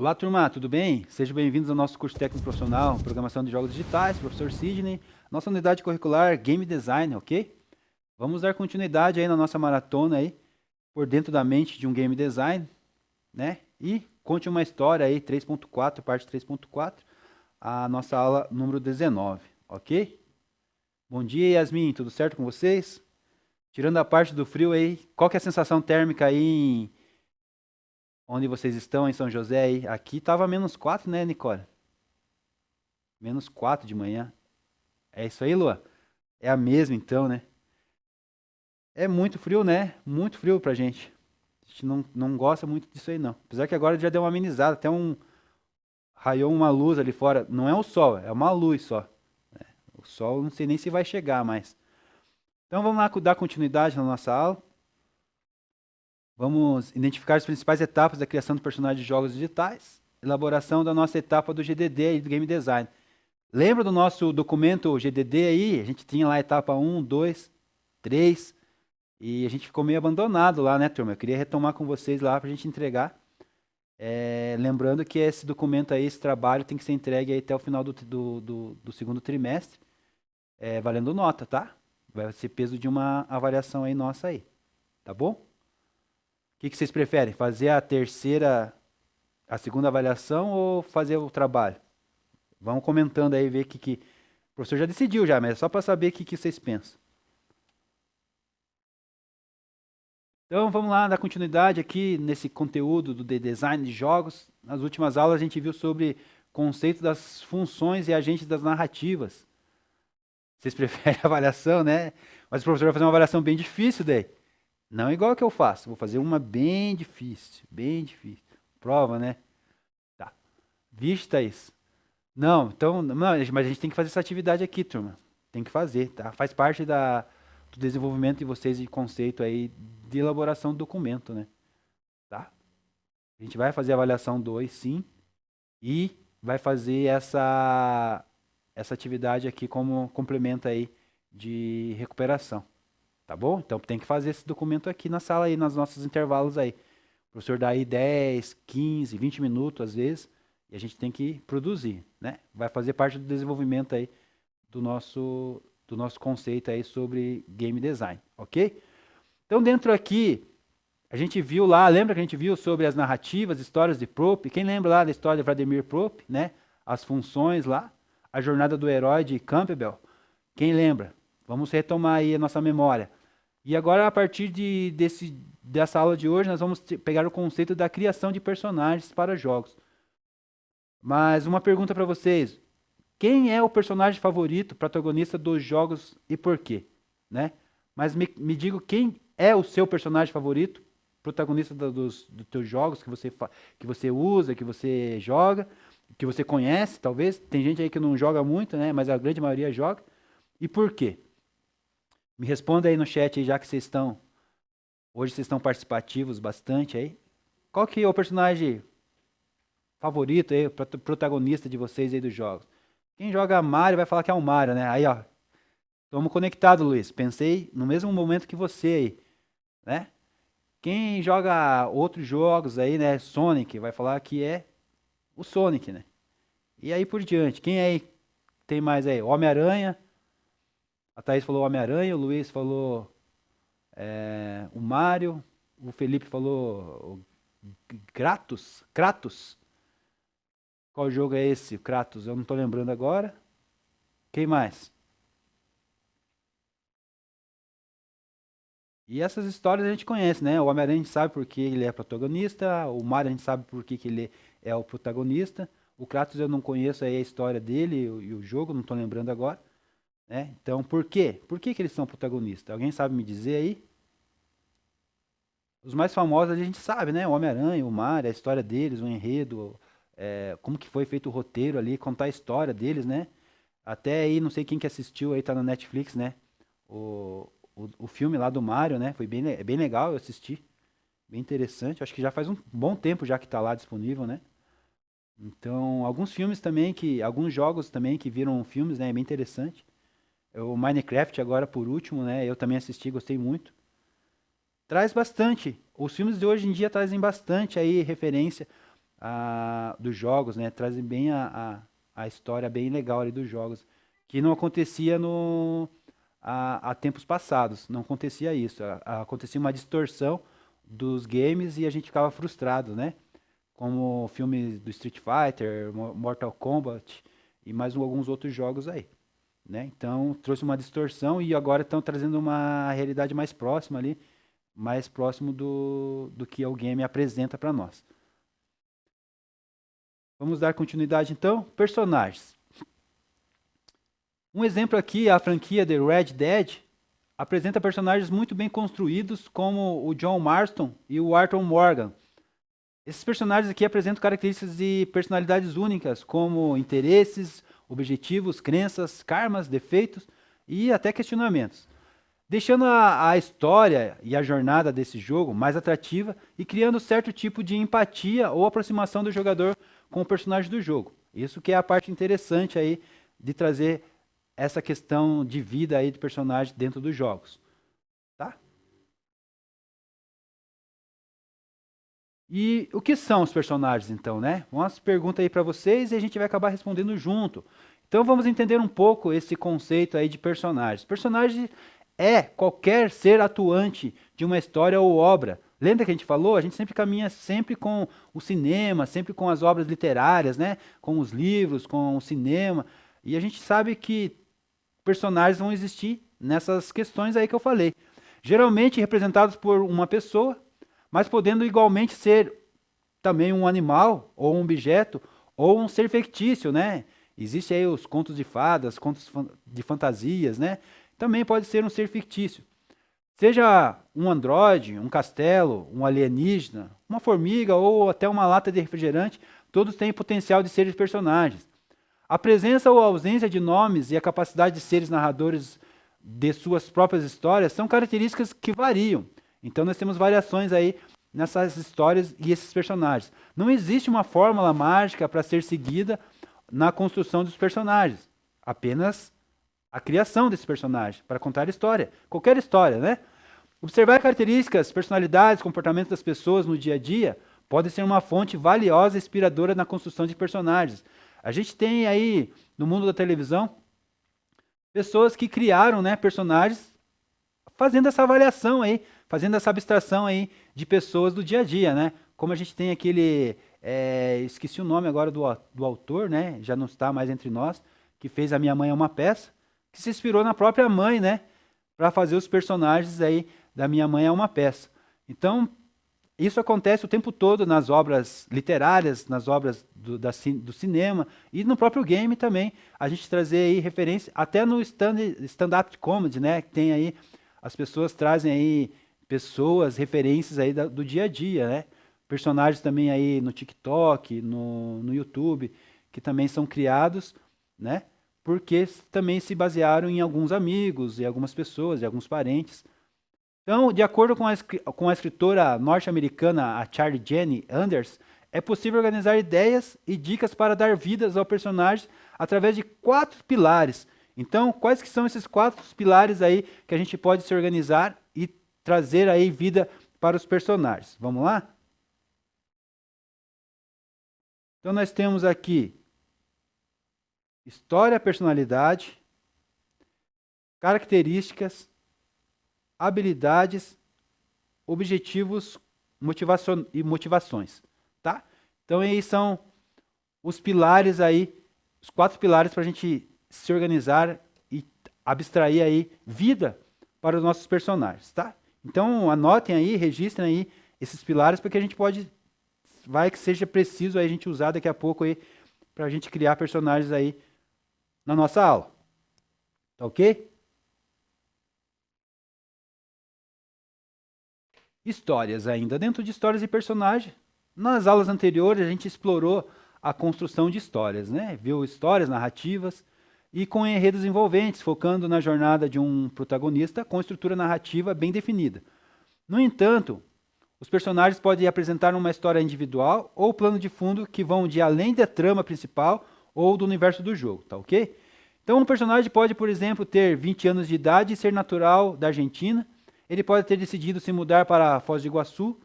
Olá, turma, tudo bem? Sejam bem-vindos ao nosso curso técnico profissional, Programação de Jogos Digitais, professor Sidney, nossa unidade curricular Game Design, ok? Vamos dar continuidade aí na nossa maratona aí, por dentro da mente de um Game Design, né? E conte uma história aí, 3.4, parte 3.4, a nossa aula número 19, ok? Bom dia, Yasmin, tudo certo com vocês? Tirando a parte do frio aí, qual que é a sensação térmica aí onde vocês estão, em São José aí? Aqui tava -4, né, Nicole? -4 de manhã. É isso aí, Lua? É a mesma então, né? É muito frio, né? Muito frio pra gente. A gente não gosta muito disso aí, não. Apesar que agora já deu uma amenizada, até raiou uma luz ali fora. Não é o sol, é uma luz só. O sol não sei nem se vai chegar mais. Então vamos lá dar continuidade na nossa aula. Vamos identificar as principais etapas da criação do personagem de jogos digitais. Elaboração da nossa etapa do GDD e do Game Design. Lembra do nosso documento GDD aí? A gente tinha lá a etapa 1, 2, 3. E a gente ficou meio abandonado lá, né, turma? Eu queria retomar com vocês lá para a gente entregar. Lembrando que esse documento aí, esse trabalho, tem que ser entregue aí até o final do segundo trimestre, valendo nota, tá? Vai ser peso de uma avaliação aí nossa aí, tá bom? O que vocês preferem? Fazer a segunda avaliação ou fazer o trabalho? Vão comentando aí, ver que o professor já decidiu já, mas é só para saber o que vocês pensam. Então vamos lá dar continuidade aqui nesse conteúdo do design de jogos. Nas últimas aulas a gente viu sobre o conceito das funções e agentes das narrativas. Vocês preferem avaliação, né? Mas o professor vai fazer uma avaliação bem difícil daí. Não igual a que eu faço, vou fazer uma bem difícil, bem difícil. Prova, né? Tá. Vixe, Thaís. Não, então, não, mas a gente tem que fazer essa atividade aqui, turma. Tem que fazer, tá? Faz parte do desenvolvimento de vocês de conceito aí de elaboração do documento, né? Tá? A gente vai fazer a avaliação 2, sim, e vai fazer essa atividade aqui como complemento aí de recuperação, tá bom? Então tem que fazer esse documento aqui na sala aí, nos nossos intervalos aí. O professor dá aí 10, 15, 20 minutos às vezes, e a gente tem que produzir, né? Vai fazer parte do desenvolvimento aí do nosso conceito aí sobre game design, ok? Então dentro aqui a gente viu lá, lembra que a gente viu sobre as narrativas, histórias de Propp? Quem lembra lá da história de Vladimir Propp, né? As funções lá, a jornada do herói de Campbell. Quem lembra? Vamos retomar aí a nossa memória. E agora, a partir dessa aula de hoje, nós vamos pegar o conceito da criação de personagens para jogos. Mas uma pergunta para vocês: quem é o personagem favorito, protagonista dos jogos e por quê? Né? Mas me diga quem é o seu personagem favorito, protagonista dos teus jogos que você usa, que você joga, que você conhece, talvez. Tem gente aí que não joga muito, né? Mas a grande maioria joga. E por quê? Me responda aí no chat, aí, já que hoje vocês estão participativos bastante aí. Qual que é o personagem favorito aí, protagonista de vocês aí dos jogos? Quem joga Mario vai falar que é o Mario, né? Aí, ó, estamos conectados, Luiz. Pensei no mesmo momento que você aí, né? Quem joga outros jogos aí, né? Sonic, vai falar que é o Sonic, né? E aí por diante. Quem aí tem mais aí? Homem-Aranha. A Thaís falou Homem-Aranha, o Luiz falou o Mario, o Felipe falou Kratos. Kratos. Qual jogo é esse? Kratos, eu não tô lembrando agora. Quem mais? E essas histórias a gente conhece, né? O Homem-Aranha a gente sabe por que ele é protagonista, o Mario a gente sabe por que ele é o protagonista. O Kratos eu não conheço aí a história dele e o jogo, não tô lembrando agora, né? Então, por quê? Por que eles são protagonistas? Alguém sabe me dizer aí? Os mais famosos a gente sabe, né? O Homem-Aranha, o Mario, a história deles, o enredo, como que foi feito o roteiro ali, contar a história deles, né? Até aí, não sei quem que assistiu aí, tá na Netflix, né? O filme lá do Mario, né? Foi bem legal, eu assisti. Bem interessante. Acho que já faz um bom tempo já que tá lá disponível, né? Então, alguns jogos também que viram filmes, né? É bem interessante. O Minecraft agora por último, né? Eu também assisti, gostei muito. Traz bastante. Os filmes de hoje em dia trazem bastante aí referência dos jogos, né? Trazem bem a história bem legal ali dos jogos, que não acontecia há tempos passados, não acontecia isso, acontecia uma distorção dos games e a gente ficava frustrado, né? Como filmes do Street Fighter, Mortal Kombat e mais alguns outros jogos aí, né? Então trouxe uma distorção e agora estão trazendo uma realidade mais próxima ali, mais próximo do que o game apresenta para nós. Vamos dar continuidade então. Personagens. Um exemplo aqui, a franquia The Red Dead apresenta personagens muito bem construídos, como o John Marston e o Arthur Morgan. Esses personagens aqui apresentam características e personalidades únicas, como interesses, objetivos, crenças, karmas, defeitos e até questionamentos, deixando a história e a jornada desse jogo mais atrativa e criando certo tipo de empatia ou aproximação do jogador com o personagem do jogo. Isso que é a parte interessante aí de trazer essa questão de vida aí de personagem dentro dos jogos, tá? E o que são os personagens então, né? Uma pergunta aí para vocês e a gente vai acabar respondendo junto. Então vamos entender um pouco esse conceito aí de personagens. Personagem é qualquer ser atuante de uma história ou obra. Lembra que a gente falou? A gente sempre caminha sempre com o cinema, sempre com as obras literárias, né? Com os livros, com o cinema. E a gente sabe que personagens vão existir nessas questões aí que eu falei. Geralmente representados por uma pessoa, mas podendo igualmente ser também um animal, ou um objeto, ou um ser fictício, né? Existe aí os contos de fadas, contos de fantasias, né? Também pode ser um ser fictício. Seja um androide, um castelo, um alienígena, uma formiga ou até uma lata de refrigerante, todos têm potencial de serem personagens. A presença ou a ausência de nomes e a capacidade de seres narradores de suas próprias histórias são características que variam. Então nós temos variações aí nessas histórias e esses personagens. Não existe uma fórmula mágica para ser seguida na construção dos personagens. Apenas a criação desse personagem para contar história. Qualquer história, né? Observar características, personalidades, comportamentos das pessoas no dia a dia pode ser uma fonte valiosa e inspiradora na construção de personagens. A gente tem aí, no mundo da televisão, pessoas que criaram, né, personagens fazendo essa avaliação aí, fazendo essa abstração aí de pessoas do dia a dia, né? Como a gente tem aquele, esqueci o nome agora do autor, né? Já não está mais entre nós, que fez A Minha Mãe é uma Peça, que se inspirou na própria mãe, né? Para fazer os personagens aí da Minha Mãe é uma Peça. Então, isso acontece o tempo todo nas obras literárias, nas obras do cinema e no próprio game também. A gente trazer aí referência, até no stand-up comedy, né? Que tem aí, as pessoas trazem aí pessoas, referências aí do dia a dia, né? Personagens também aí no TikTok, no YouTube, que também são criados, né? Porque também se basearam em alguns amigos, e algumas pessoas, e alguns parentes. Então, de acordo com a escritora norte-americana a Charlie Jenny Anders, é possível organizar ideias e dicas para dar vidas ao personagem através de 4 pilares. Então, quais que são esses 4 pilares aí que a gente pode se organizar e trazer aí vida para os personagens? Vamos lá? Então, nós temos aqui história, personalidade, características, habilidades, objetivos e motivações, tá? Então, aí são os pilares aí, os 4 pilares para a gente se organizar e abstrair aí vida para os nossos personagens, tá? Então, anotem aí, registrem aí esses pilares, porque a gente vai que seja preciso aí a gente usar daqui a pouco aí para a gente criar personagens aí na nossa aula. Tá ok? Histórias ainda. Dentro de histórias e personagens, nas aulas anteriores a gente explorou a construção de histórias, né? Viu histórias, narrativas e com enredos envolventes, focando na jornada de um protagonista com estrutura narrativa bem definida. No entanto, os personagens podem apresentar uma história individual ou plano de fundo que vão de além da trama principal ou do universo do jogo, tá ok? Então um personagem pode, por exemplo, ter 20 anos de idade e ser natural da Argentina. Ele pode ter decidido se mudar para Foz do Iguaçu,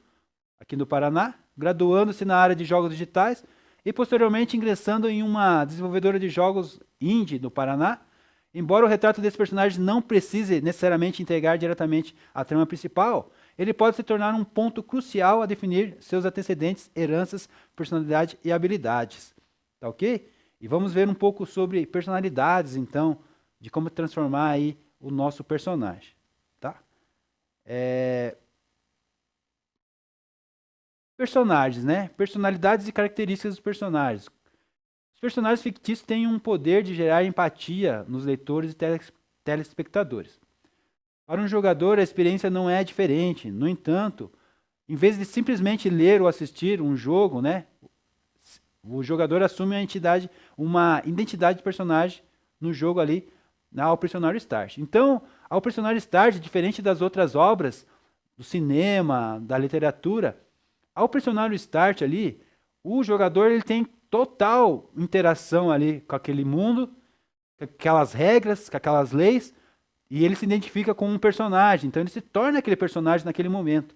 aqui no Paraná, graduando-se na área de jogos digitais e posteriormente ingressando em uma desenvolvedora de jogos indie no Paraná. Embora o retrato desse personagem não precise necessariamente integrar diretamente a trama principal, ele pode se tornar um ponto crucial a definir seus antecedentes, heranças, personalidade e habilidades. Tá ok? E vamos ver um pouco sobre personalidades, então, de como transformar aí o nosso personagem. Tá? Personagens, né? Personalidades e características dos personagens. Os personagens fictícios têm um poder de gerar empatia nos leitores e telespectadores. Para um jogador, a experiência não é diferente. No entanto, em vez de simplesmente ler ou assistir um jogo, né, o jogador assume uma identidade de personagem no jogo ali, ao Personagem Start. Então, ao Personagem Start, diferente das outras obras do cinema, da literatura, ao Personagem Start ali, o jogador ele tem total interação ali com aquele mundo, com aquelas regras, com aquelas leis, e ele se identifica com um personagem, então ele se torna aquele personagem naquele momento.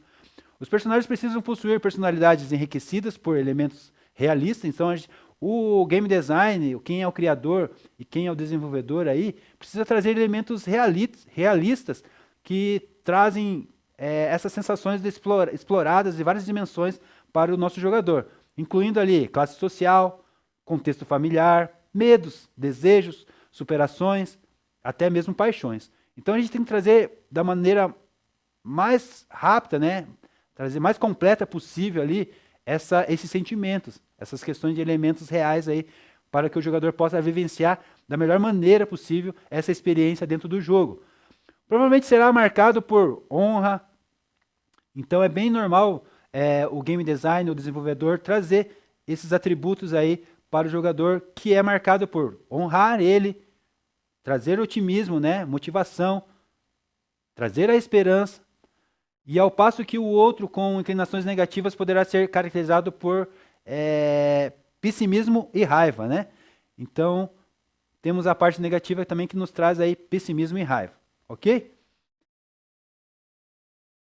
Os personagens precisam possuir personalidades enriquecidas por elementos realistas, então o game design, quem é o criador e quem é o desenvolvedor aí, precisa trazer elementos realistas que trazem essas sensações exploradas de várias dimensões para o nosso jogador, incluindo ali classe social, contexto familiar, medos, desejos, superações, até mesmo paixões. Então a gente tem que trazer da maneira mais rápida, né, trazer mais completa possível ali esses sentimentos, essas questões de elementos reais aí, para que o jogador possa vivenciar da melhor maneira possível essa experiência dentro do jogo. Provavelmente será marcado por honra, então é bem normal o game design, o desenvolvedor, trazer esses atributos aí para o jogador, que é marcado por honrar ele, trazer otimismo, né, motivação, trazer a esperança, e ao passo que o outro com inclinações negativas poderá ser caracterizado por pessimismo e raiva, né? Então, temos a parte negativa também que nos traz aí pessimismo e raiva, ok?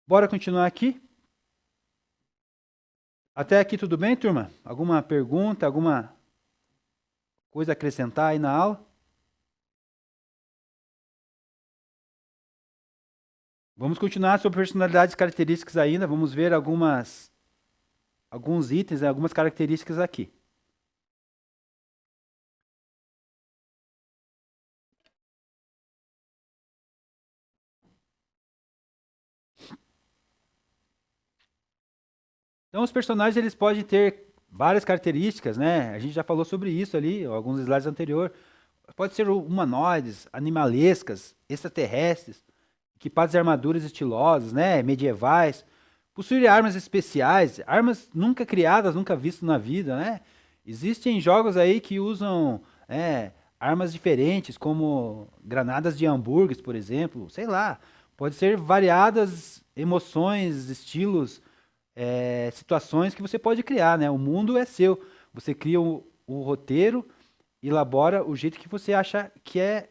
Bora continuar aqui? Até aqui tudo bem, turma? Alguma pergunta, alguma coisa a acrescentar aí na aula? Vamos continuar sobre personalidades e características ainda, vamos ver alguns itens, algumas características aqui. Então, os personagens eles podem ter várias características, né? A gente já falou sobre isso ali, alguns slides anteriores. Pode ser humanoides, animalescas, extraterrestres, equipados de armaduras estilosas, né? Medievais, possuir armas especiais, armas nunca criadas, nunca vistas na vida, né? Existem jogos aí que usam armas diferentes, como granadas de hambúrgueres, por exemplo, sei lá. Pode ser variadas emoções, estilos, situações que você pode criar, né? O mundo é seu. Você cria o roteiro, elabora o jeito que você acha que é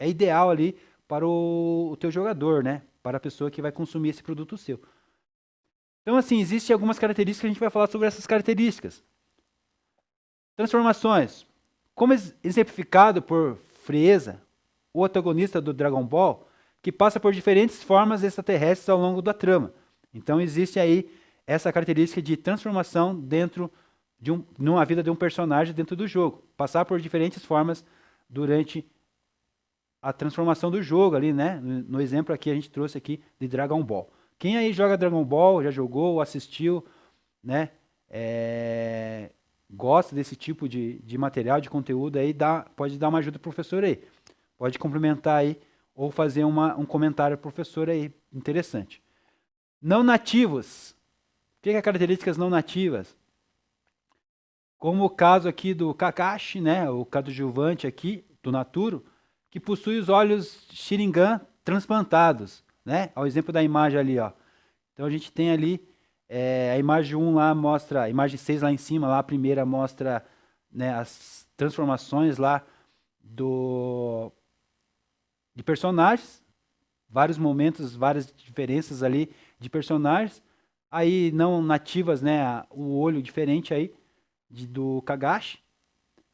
ideal ali para o teu jogador, né? Para a pessoa que vai consumir esse produto seu. Então, assim, existem algumas características que a gente vai falar sobre essas características. Transformações. Como exemplificado por Frieza, o antagonista do Dragon Ball, que passa por diferentes formas extraterrestres ao longo da trama. Então, existe aí essa característica de transformação dentro numa vida de um personagem dentro do jogo. Passar por diferentes formas durante a transformação do jogo ali, né? No exemplo aqui a gente trouxe aqui de Dragon Ball. Quem aí joga Dragon Ball, já jogou, assistiu, né? Gosta desse tipo de material, de conteúdo aí, pode dar uma ajuda pro professor aí. Pode complementar aí ou fazer um comentário pro professor aí, interessante. Não nativos. O que é características não nativas? Como o caso aqui do Kakashi, né? O coadjuvante aqui, do Naturo, que possui os olhos Sharingan transplantados, né? Ao exemplo da imagem ali, ó. Então a gente tem ali a imagem 1 lá mostra, a imagem 6 lá em cima, lá a primeira mostra, né, as transformações lá de personagens, vários momentos, várias diferenças ali de personagens. aí não nativas, né, o olho diferente aí do Kagashi,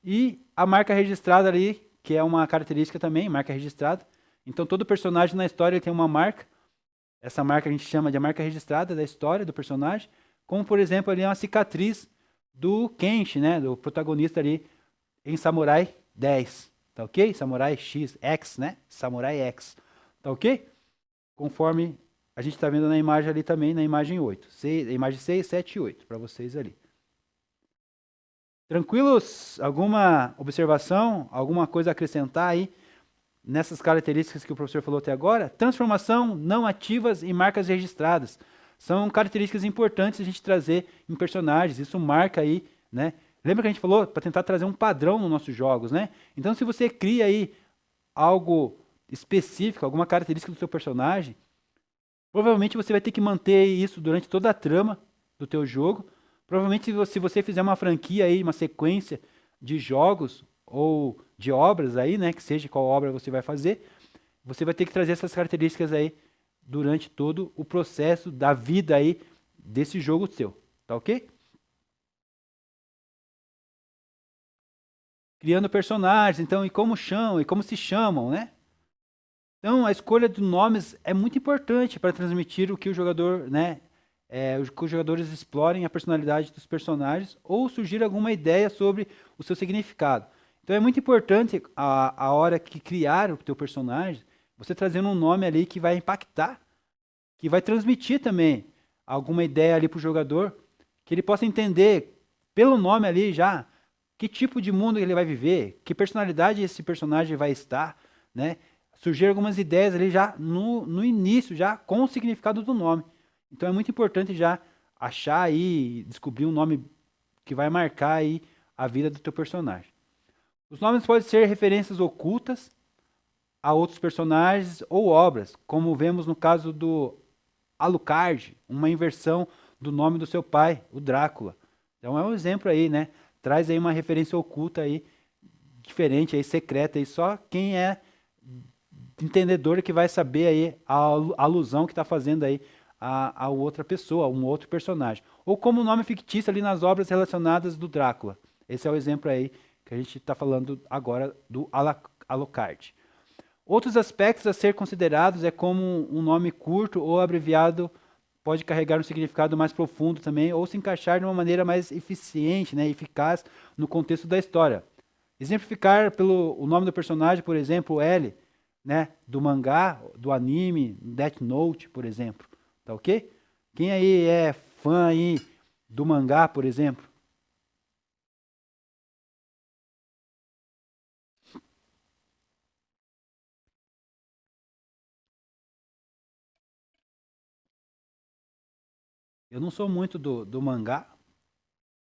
e a marca registrada ali, que é uma característica também, marca registrada. Então todo personagem na história ele tem uma marca. Essa marca a gente chama de marca registrada da história do personagem, como por exemplo ali uma cicatriz do Kenshi, né, do protagonista ali em Samurai 10, tá ok? Samurai X, X, né? Samurai X, tá ok? Conforme a gente está vendo na imagem ali também, na imagem 8, imagem 6, 7 e 8, para vocês ali. Tranquilos? Alguma observação? Alguma coisa a acrescentar aí nessas características que o professor falou até agora? Transformação, não ativas e marcas registradas. São características importantes a gente trazer em personagens. Isso marca aí, né? Lembra que a gente falou para tentar trazer um padrão nos nossos jogos, né? Então, se você cria aí algo específico, alguma característica do seu personagem, provavelmente você vai ter que manter isso durante toda a trama do teu jogo. Provavelmente se você fizer uma franquia aí, uma sequência de jogos ou de obras aí, né, que seja qual obra você vai fazer, você vai ter que trazer essas características aí durante todo o processo da vida aí desse jogo seu, tá ok? Criando personagens, então, e como chamam, e como se chamam, né? Então, a escolha de nomes é muito importante para transmitir o que o jogador, né, que os jogadores explorem a personalidade dos personagens ou surgir alguma ideia sobre o seu significado. Então, é muito importante a hora que criar o teu personagem, você trazendo um nome ali que vai impactar, que vai transmitir também alguma ideia ali para o jogador, que ele possa entender pelo nome ali já que tipo de mundo ele vai viver, que personalidade esse personagem vai estar, né? Surgiram algumas ideias ali já no início, já com o significado do nome. Então é muito importante já achar aí, descobrir um nome que vai marcar aí a vida do teu personagem. Os nomes podem ser referências ocultas a outros personagens ou obras, como vemos no caso do Alucard, uma inversão do nome do seu pai, o Drácula. Então é um exemplo aí, né? Traz aí uma referência oculta aí, diferente aí, secreta aí, só quem é entendedor que vai saber aí a alusão que está fazendo aí a outra pessoa, a um outro personagem. Ou como nome fictício ali nas obras relacionadas do Drácula. Esse é o exemplo aí que a gente está falando agora do Alucard. Outros aspectos a ser considerados é como um nome curto ou abreviado pode carregar um significado mais profundo também, ou se encaixar de uma maneira mais eficiente, né, eficaz no contexto da história. Exemplificar pelo o nome do personagem, por exemplo, L, né, do mangá, do anime, Death Note, por exemplo, tá ok? Quem aí é fã aí do mangá, por exemplo? Eu não sou muito do mangá,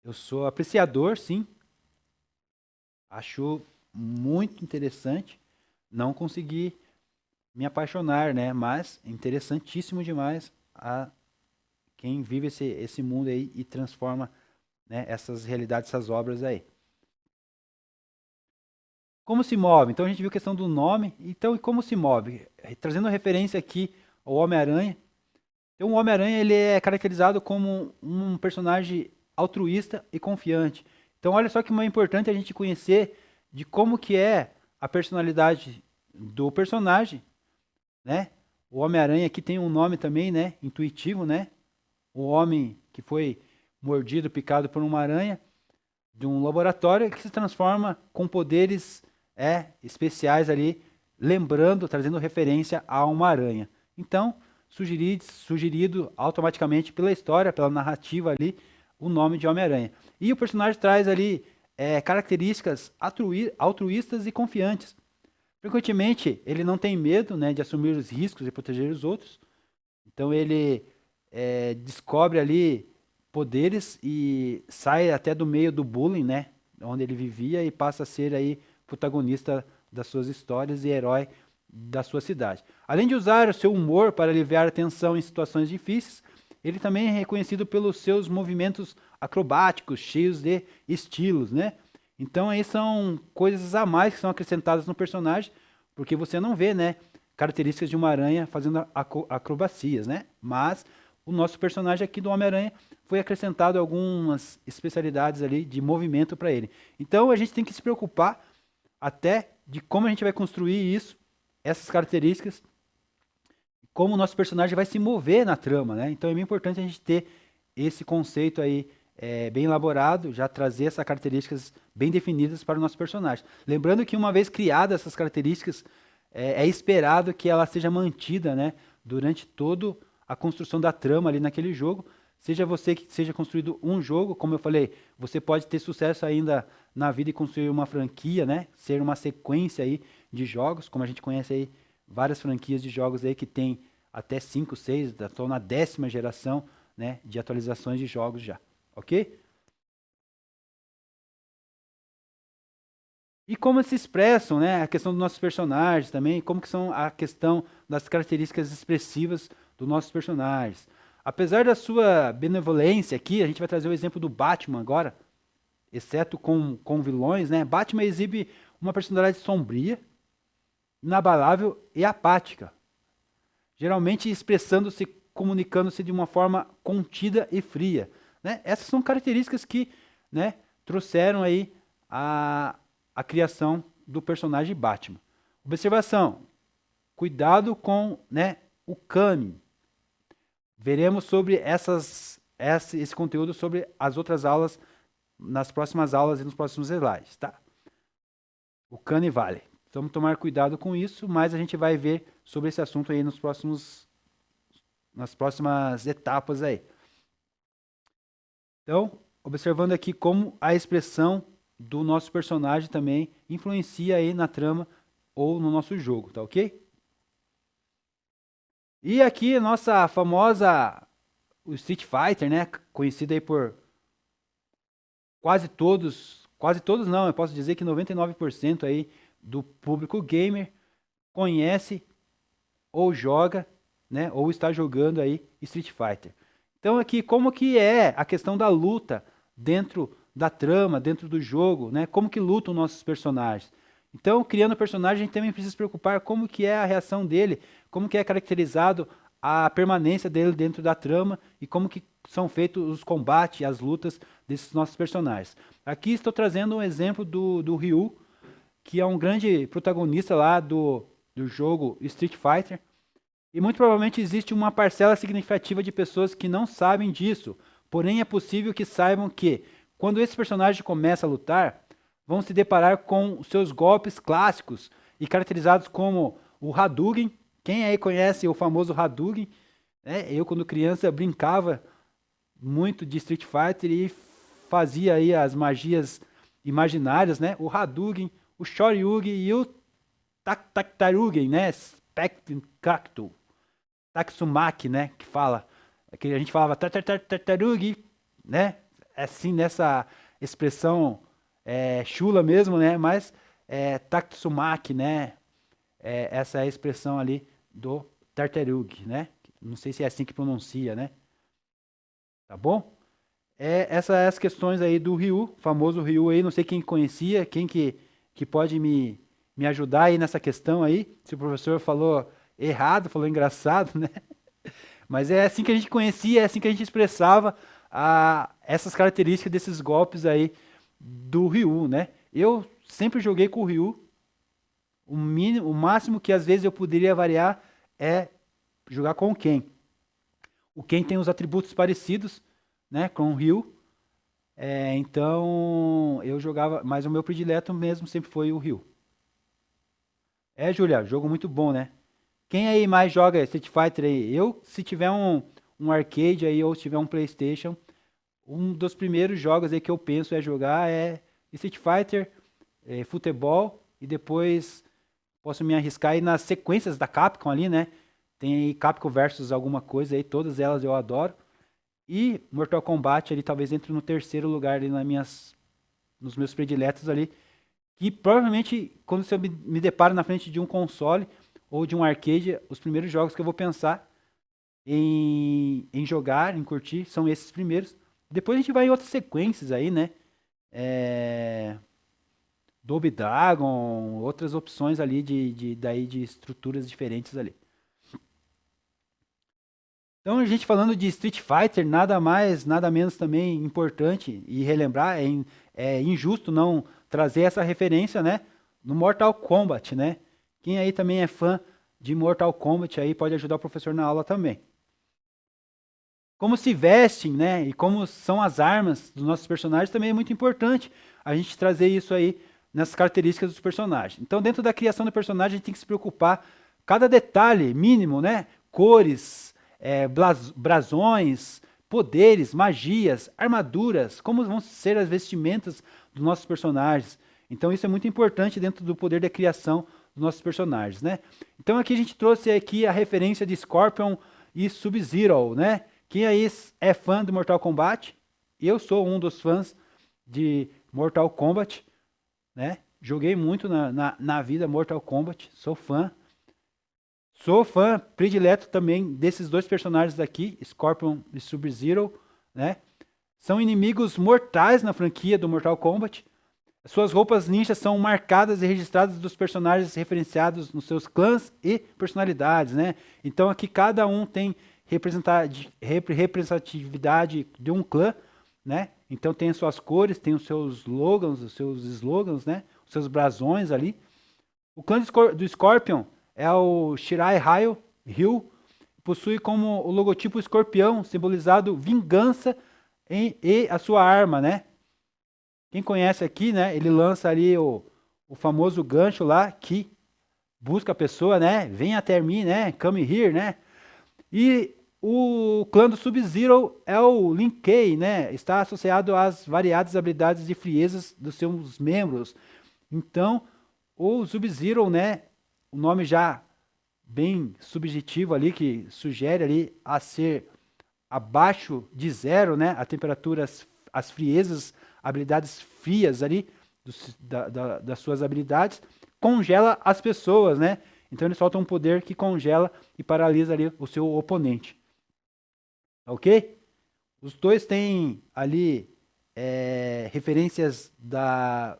eu sou apreciador, sim, acho muito interessante, não consegui me apaixonar, né? Mas interessantíssimo demais a quem vive esse mundo aí e transforma, né, essas realidades, essas obras aí. Como se move? Então a gente viu a questão do nome. Então, e como se move? Trazendo referência aqui ao Homem-Aranha. Então, o Homem-Aranha ele é caracterizado como um personagem altruísta e confiante. Então, olha só que é importante a gente conhecer de como que é a personalidade do personagem, né? O Homem-Aranha aqui tem um nome também, né? Intuitivo, né? O homem que foi mordido, picado por uma aranha de um laboratório que se transforma com poderes especiais ali, lembrando, trazendo referência a uma aranha. Então, sugerido automaticamente pela história, pela narrativa ali, o nome de Homem-Aranha. E o personagem traz ali características altruístas e confiantes. Frequentemente, ele não tem medo, né, de assumir os riscos e proteger os outros. Então, ele descobre ali poderes e sai até do meio do bullying, né, onde ele vivia e passa a ser aí protagonista das suas histórias e herói da sua cidade. Além de usar o seu humor para aliviar a tensão em situações difíceis, ele também é reconhecido pelos seus movimentos acrobáticos, cheios de estilos, né? Então aí são coisas a mais que são acrescentadas no personagem, porque você não vê, né, características de uma aranha fazendo acrobacias, né? Mas o nosso personagem aqui do Homem-Aranha foi acrescentado algumas especialidades ali de movimento para ele. Então a gente tem que se preocupar até de como a gente vai construir isso, essas características, como o nosso personagem vai se mover na trama, né? Então é bem importante a gente ter esse conceito aí bem elaborado, já trazer essas características bem definidas para o nosso personagem. Lembrando que uma vez criadas essas características, é esperado que ela seja mantida, né, durante toda a construção da trama ali naquele jogo. Seja você que seja construído um jogo, como eu falei, você pode ter sucesso ainda na vida e construir uma franquia, né, ser uma sequência aí de jogos, como a gente conhece aí várias franquias de jogos aí que tem até 5, 6, estou na 10ª geração, né, de atualizações de jogos já, ok? E como se expressam, né, a questão dos nossos personagens também, como que são a questão das características expressivas dos nossos personagens. Apesar da sua benevolência aqui, a gente vai trazer o exemplo do Batman agora, exceto com vilões, né? Batman exibe uma personalidade sombria, inabalável e apática, geralmente expressando-se, comunicando-se de uma forma contida e fria, né? Essas são características que, né, trouxeram aí a criação do personagem Batman. Observação: cuidado com, né, o Kami. Veremos sobre esse conteúdo sobre as outras aulas nas próximas aulas e nos próximos slides, tá? O Kani Valley. Vamos tomar cuidado com isso, mas a gente vai ver sobre esse assunto aí nas próximas etapas aí. Então, observando aqui como a expressão do nosso personagem também influencia aí na trama ou no nosso jogo, tá ok? E aqui a nossa famosa o Street Fighter, né, conhecido aí por quase todos não, eu posso dizer que 99% aí do público gamer conhece ou joga, né, ou está jogando aí Street Fighter. Então aqui como que é a questão da luta dentro da trama, dentro do jogo, né? Como que lutam nossos personagens. Então, criando o personagem, a gente também precisa se preocupar como que é a reação dele, como que é caracterizado a permanência dele dentro da trama e como que são feitos os combates, as lutas desses nossos personagens. Aqui estou trazendo um exemplo do Ryu, que é um grande protagonista lá do jogo Street Fighter. E muito provavelmente existe uma parcela significativa de pessoas que não sabem disso. Porém, é possível que saibam que, quando esse personagem começa a lutar, vão se deparar com os seus golpes clássicos e caracterizados como o Hadouken. Quem aí conhece o famoso Hadouken? Eu, quando criança, brincava muito de Street Fighter e fazia aí as magias imaginárias, né? O Hadouken, o Shoryuken e o Taktarugen, né? Spectrum Cactus. Tatsumaki, né? Que fala. Que a gente falava tartarugi, né? Assim, nessa expressão chula mesmo, né? Mas Tatsumaki, né? Essa é a expressão ali do tartarugi, né? Não sei se é assim que pronuncia, né? Tá bom? Essas questões aí do Ryu, famoso Ryu aí, não sei quem conhecia, quem que pode me ajudar aí nessa questão aí. Se o professor falou errado, falou engraçado, né? Mas é assim que a gente conhecia, é assim que a gente expressava essas características desses golpes aí do Ryu, né? Eu sempre joguei com o Ryu. O máximo que às vezes eu poderia variar é jogar com o Ken. O Ken tem os atributos parecidos, né, com o Ryu. Então eu jogava, mas o meu predileto mesmo sempre foi o Ryu. Júlia, jogo muito bom, né? Quem aí mais joga Street Fighter aí? Eu, se tiver um arcade aí ou se tiver um PlayStation, um dos primeiros jogos aí que eu penso jogar é Street Fighter, futebol e depois posso me arriscar aí nas sequências da Capcom ali, né? Tem aí Capcom versus alguma coisa aí, todas elas eu adoro. E Mortal Kombat ali talvez entre no terceiro lugar ali nos meus prediletos ali. Que provavelmente quando você me depara na frente de um console ou de um arcade, os primeiros jogos que eu vou pensar em jogar, em curtir, são esses primeiros. Depois a gente vai em outras sequências aí, né? Double Dragon, outras opções ali daí de estruturas diferentes ali. Então, a gente falando de Street Fighter, nada mais, nada menos também importante e relembrar, é injusto não trazer essa referência, né, no Mortal Kombat, né? Quem aí também é fã de Mortal Kombat aí pode ajudar o professor na aula também. Como se vestem, né, e como são as armas dos nossos personagens também é muito importante a gente trazer isso aí nas características dos personagens. Então, dentro da criação do personagem, a gente tem que se preocupar cada detalhe mínimo, né? Cores, brasões, poderes, magias, armaduras, como vão ser as vestimentas dos nossos personagens. Então, isso é muito importante dentro do poder da criação dos nossos personagens, né? Então, aqui a gente trouxe aqui a referência de Scorpion e Sub-Zero, né? Quem aí é fã do Mortal Kombat? Eu sou um dos fãs de Mortal Kombat, né? Joguei muito na vida Mortal Kombat, sou fã. Sou fã predileto também desses dois personagens aqui, Scorpion e Sub-Zero, né? São inimigos mortais na franquia do Mortal Kombat. Suas roupas ninjas são marcadas e registradas dos personagens referenciados nos seus clãs e personalidades, né? Então aqui cada um tem representatividade de um clã, né? Então tem as suas cores, tem os seus slogans, né? Os seus brasões ali. O clã do Scorpion é o Shirai Ryu, possui como o logotipo escorpião, simbolizado vingança e a sua arma, né? Quem conhece aqui, né? Ele lança ali o famoso gancho lá que busca a pessoa, né? Vem até mim, né? Come here, né? E o clã do Sub-Zero é o Lin Kei, né? Está associado às variadas habilidades e friezas dos seus membros. Então, o Sub-Zero, né? O nome já bem subjetivo ali, que sugere ali a ser abaixo de zero, né? A temperatura, as friezas, habilidades frias ali das suas habilidades, congela as pessoas, né? Então ele solta um poder que congela e paralisa ali o seu oponente. Ok? Os dois têm ali referências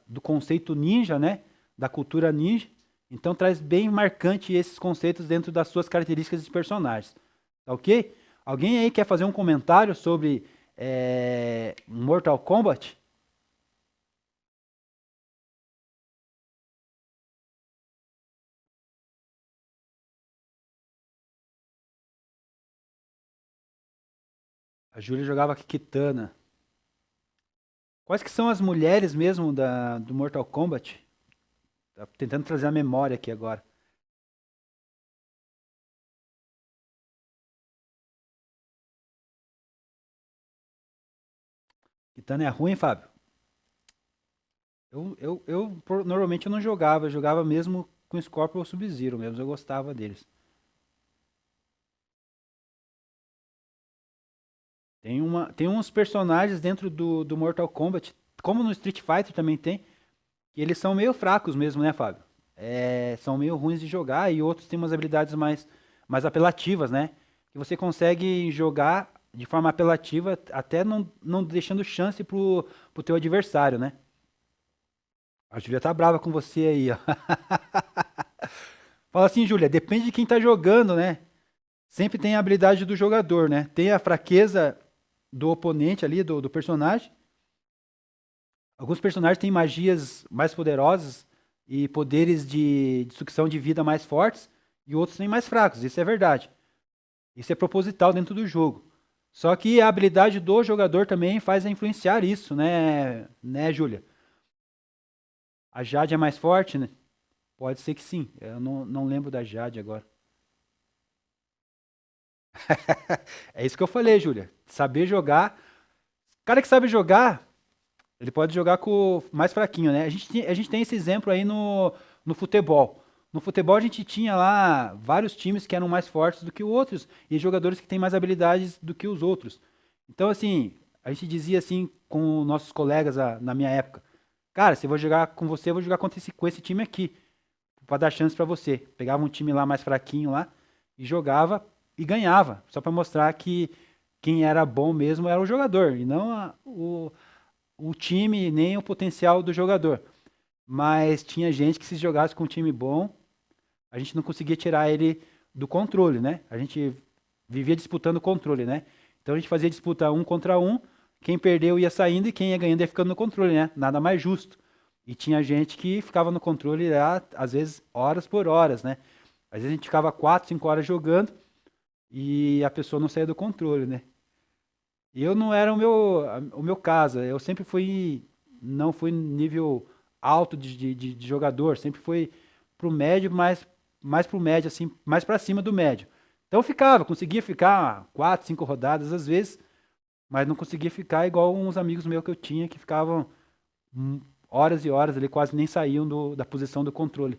do conceito ninja, né? Da cultura ninja. Então traz bem marcante esses conceitos dentro das suas características de personagens. Tá ok? Alguém aí quer fazer um comentário sobre Mortal Kombat? A Júlia jogava Kitana. Quais que são as mulheres mesmo do Mortal Kombat? Tá tentando trazer a memória aqui agora. Kitana é ruim, Fábio? Normalmente eu não jogava, eu jogava mesmo com Scorpion ou Sub-Zero mesmo, eu gostava deles. Tem uns personagens dentro do Mortal Kombat, como no Street Fighter também tem, que eles são meio fracos mesmo, né, Fábio? São meio ruins de jogar e outros têm umas habilidades mais apelativas, né? Que você consegue jogar de forma apelativa, até não deixando chance pro teu adversário, né? A Júlia tá brava com você aí, ó. Fala assim, Júlia, depende de quem tá jogando, né? Sempre tem a habilidade do jogador, né? Tem a fraqueza do oponente ali, do personagem. Alguns personagens têm magias mais poderosas e poderes de sucção de vida mais fortes, e outros têm mais fracos, isso é verdade. Isso é proposital dentro do jogo. Só que a habilidade do jogador também faz influenciar isso, né, Júlia? A Jade é mais forte, né? Pode ser que sim. Eu não lembro da Jade agora. É isso que eu falei, Júlia. Saber jogar. O cara que sabe jogar, ele pode jogar com o mais fraquinho, né? A gente tem esse exemplo aí no futebol. No futebol a gente tinha lá vários times que eram mais fortes do que outros e jogadores que têm mais habilidades do que os outros. Então, assim, a gente dizia assim com nossos colegas na minha época: cara, se eu vou jogar com você, eu vou jogar com esse time aqui, para dar chance para você. Pegava um time lá mais fraquinho lá e jogava e ganhava, só para mostrar que quem era bom mesmo era o jogador e não o time nem o potencial do jogador. Mas tinha gente que se jogasse com um time bom, a gente não conseguia tirar ele do controle, né? A gente vivia disputando o controle, né? Então a gente fazia disputa um contra um, quem perdeu ia saindo e quem ia ganhando ia ficando no controle, né? Nada mais justo. E tinha gente que ficava no controle lá, às vezes horas por horas, né? Às vezes a gente ficava 4, 5 horas jogando e a pessoa não saía do controle, né? Eu não era o meu caso, eu sempre fui, não fui nível alto de jogador, sempre fui pro médio, mais pro médio, assim, mais para cima do médio. Então eu ficava, conseguia ficar 4, 5 rodadas às vezes, mas não conseguia ficar igual uns amigos meus que eu tinha, que ficavam horas e horas ali, quase nem saíam da posição do controle.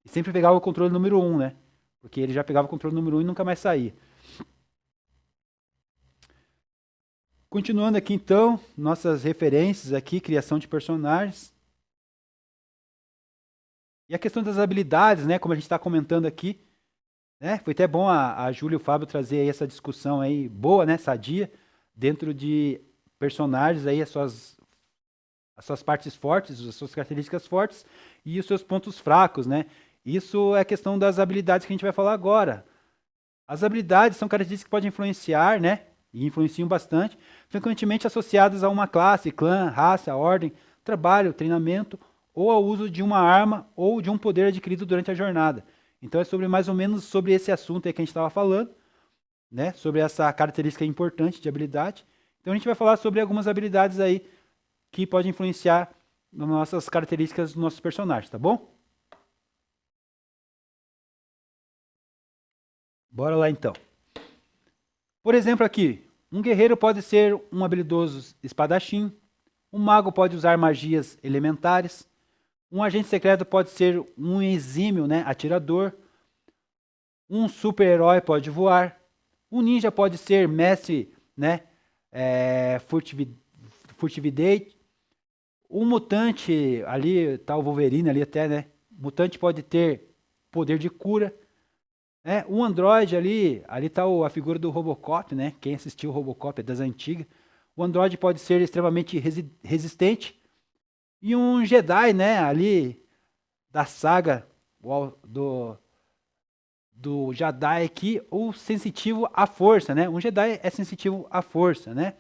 E sempre pegava o controle número um, né? Porque ele já pegava o controle número um e nunca mais saía. Continuando aqui então, nossas referências aqui, criação de personagens. E a questão das habilidades, né? Como a gente está comentando aqui, né? Foi até bom a Júlia e o Fábio trazer aí essa discussão aí boa, né? Sadia, dentro de personagens aí, as suas partes fortes, as suas características fortes e os seus pontos fracos, né? Isso é a questão das habilidades que a gente vai falar agora. As habilidades são características que podem influenciar, né? E influenciam bastante, frequentemente associadas a uma classe, clã, raça, ordem, trabalho, treinamento ou ao uso de uma arma ou de um poder adquirido durante a jornada. Então é sobre mais ou menos sobre esse assunto aí que a gente estava falando, né? Sobre essa característica importante de habilidade. Então a gente vai falar sobre algumas habilidades aí que podem influenciar nas nossas características dos nossos personagens, tá bom? Bora lá então. Por exemplo aqui, um guerreiro pode ser um habilidoso espadachim, um mago pode usar magias elementares, um agente secreto pode ser um exímio, né, atirador, um super-herói pode voar, um ninja pode ser mestre, né, furtividade, um mutante, ali tá o Wolverine ali até, né, mutante pode ter poder de cura, um Android ali tá a figura do Robocop, né? Quem assistiu o Robocop é das antigas. O Android pode ser extremamente resistente. E um Jedi, né? Ali da saga do Jedi aqui, o sensitivo à força, né? Um Jedi é sensitivo à força, né?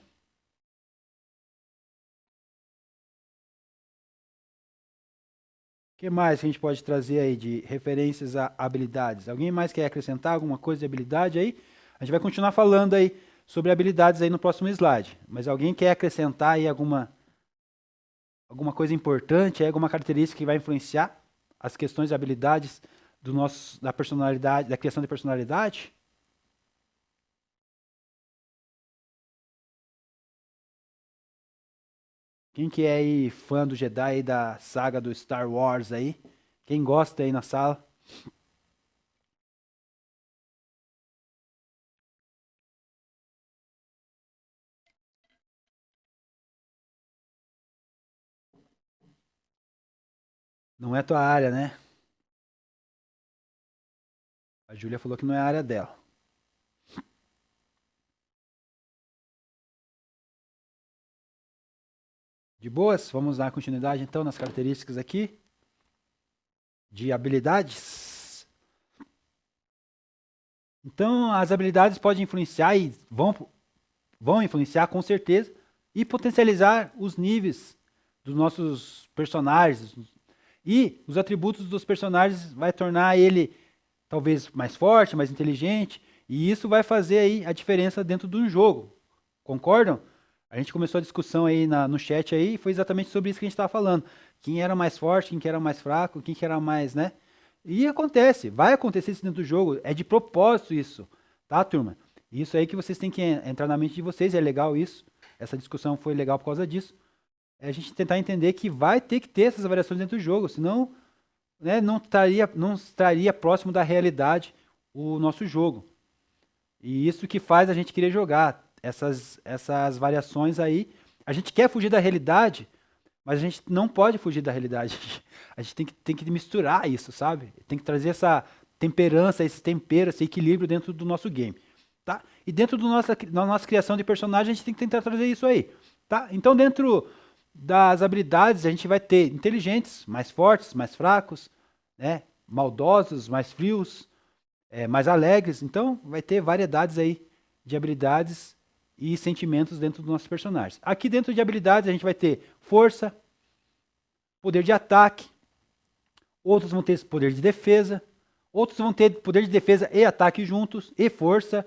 O que mais que a gente pode trazer aí de referências a habilidades? Alguém mais quer acrescentar alguma coisa de habilidade aí? A gente vai continuar falando aí sobre habilidades aí no próximo slide. Mas alguém quer acrescentar aí alguma coisa importante, aí, alguma característica que vai influenciar as questões de habilidades da personalidade, da criação de personalidade? Quem que é aí fã do Jedi da saga do Star Wars aí? Quem gosta aí na sala? Não é tua área, né? A Júlia falou que não é a área dela. De boas? Vamos dar continuidade então nas características aqui de habilidades. Então, as habilidades podem influenciar e vão influenciar com certeza e potencializar os níveis dos nossos personagens. E os atributos dos personagens vai tornar ele talvez mais forte, mais inteligente, e isso vai fazer aí a diferença dentro do jogo. Concordam? A gente começou a discussão aí no chat aí, e foi exatamente sobre isso que a gente estava falando. Quem era mais forte, quem que era mais fraco, quem que era mais, né? E acontece, vai acontecer isso dentro do jogo, é de propósito isso, tá, turma? Isso aí que vocês têm que entrar na mente de vocês, é legal isso. Essa discussão foi legal por causa disso. É a gente tentar entender que vai ter que ter essas variações dentro do jogo, senão, né, não estaria próximo da realidade o nosso jogo. E isso que faz a gente querer jogar essas variações aí. A gente quer fugir da realidade, mas a gente não pode fugir da realidade. A gente tem que misturar isso, sabe? Tem que trazer essa temperança, esse tempero, esse equilíbrio dentro do nosso game, tá? E dentro da nossa criação de personagem, a gente tem que tentar trazer isso aí, tá? Então, dentro das habilidades, a gente vai ter inteligentes, mais fortes, mais fracos, né? Maldosos, mais frios, mais alegres. Então, vai ter variedades aí de habilidades e sentimentos dentro dos nossos personagens. Aqui dentro de habilidades a gente vai ter força, poder de ataque, outros vão ter poder de defesa, outros vão ter poder de defesa e ataque juntos, e força,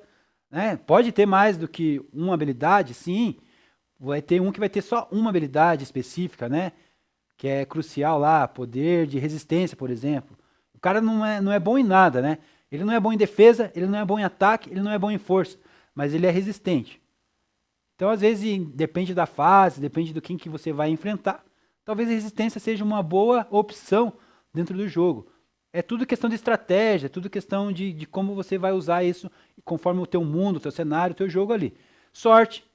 né? Pode ter mais do que uma habilidade, sim. Vai ter um que vai ter só uma habilidade específica, né? Que é crucial lá, poder de resistência, por exemplo. O cara não é bom em nada, né? Ele não é bom em defesa, ele não é bom em ataque, ele não é bom em força, mas ele é resistente. Então, às vezes, depende da fase, depende do que você vai enfrentar. Talvez a resistência seja uma boa opção dentro do jogo. É tudo questão de estratégia, é tudo questão de como você vai usar isso conforme o teu mundo, o teu cenário, o teu jogo ali. Sorte,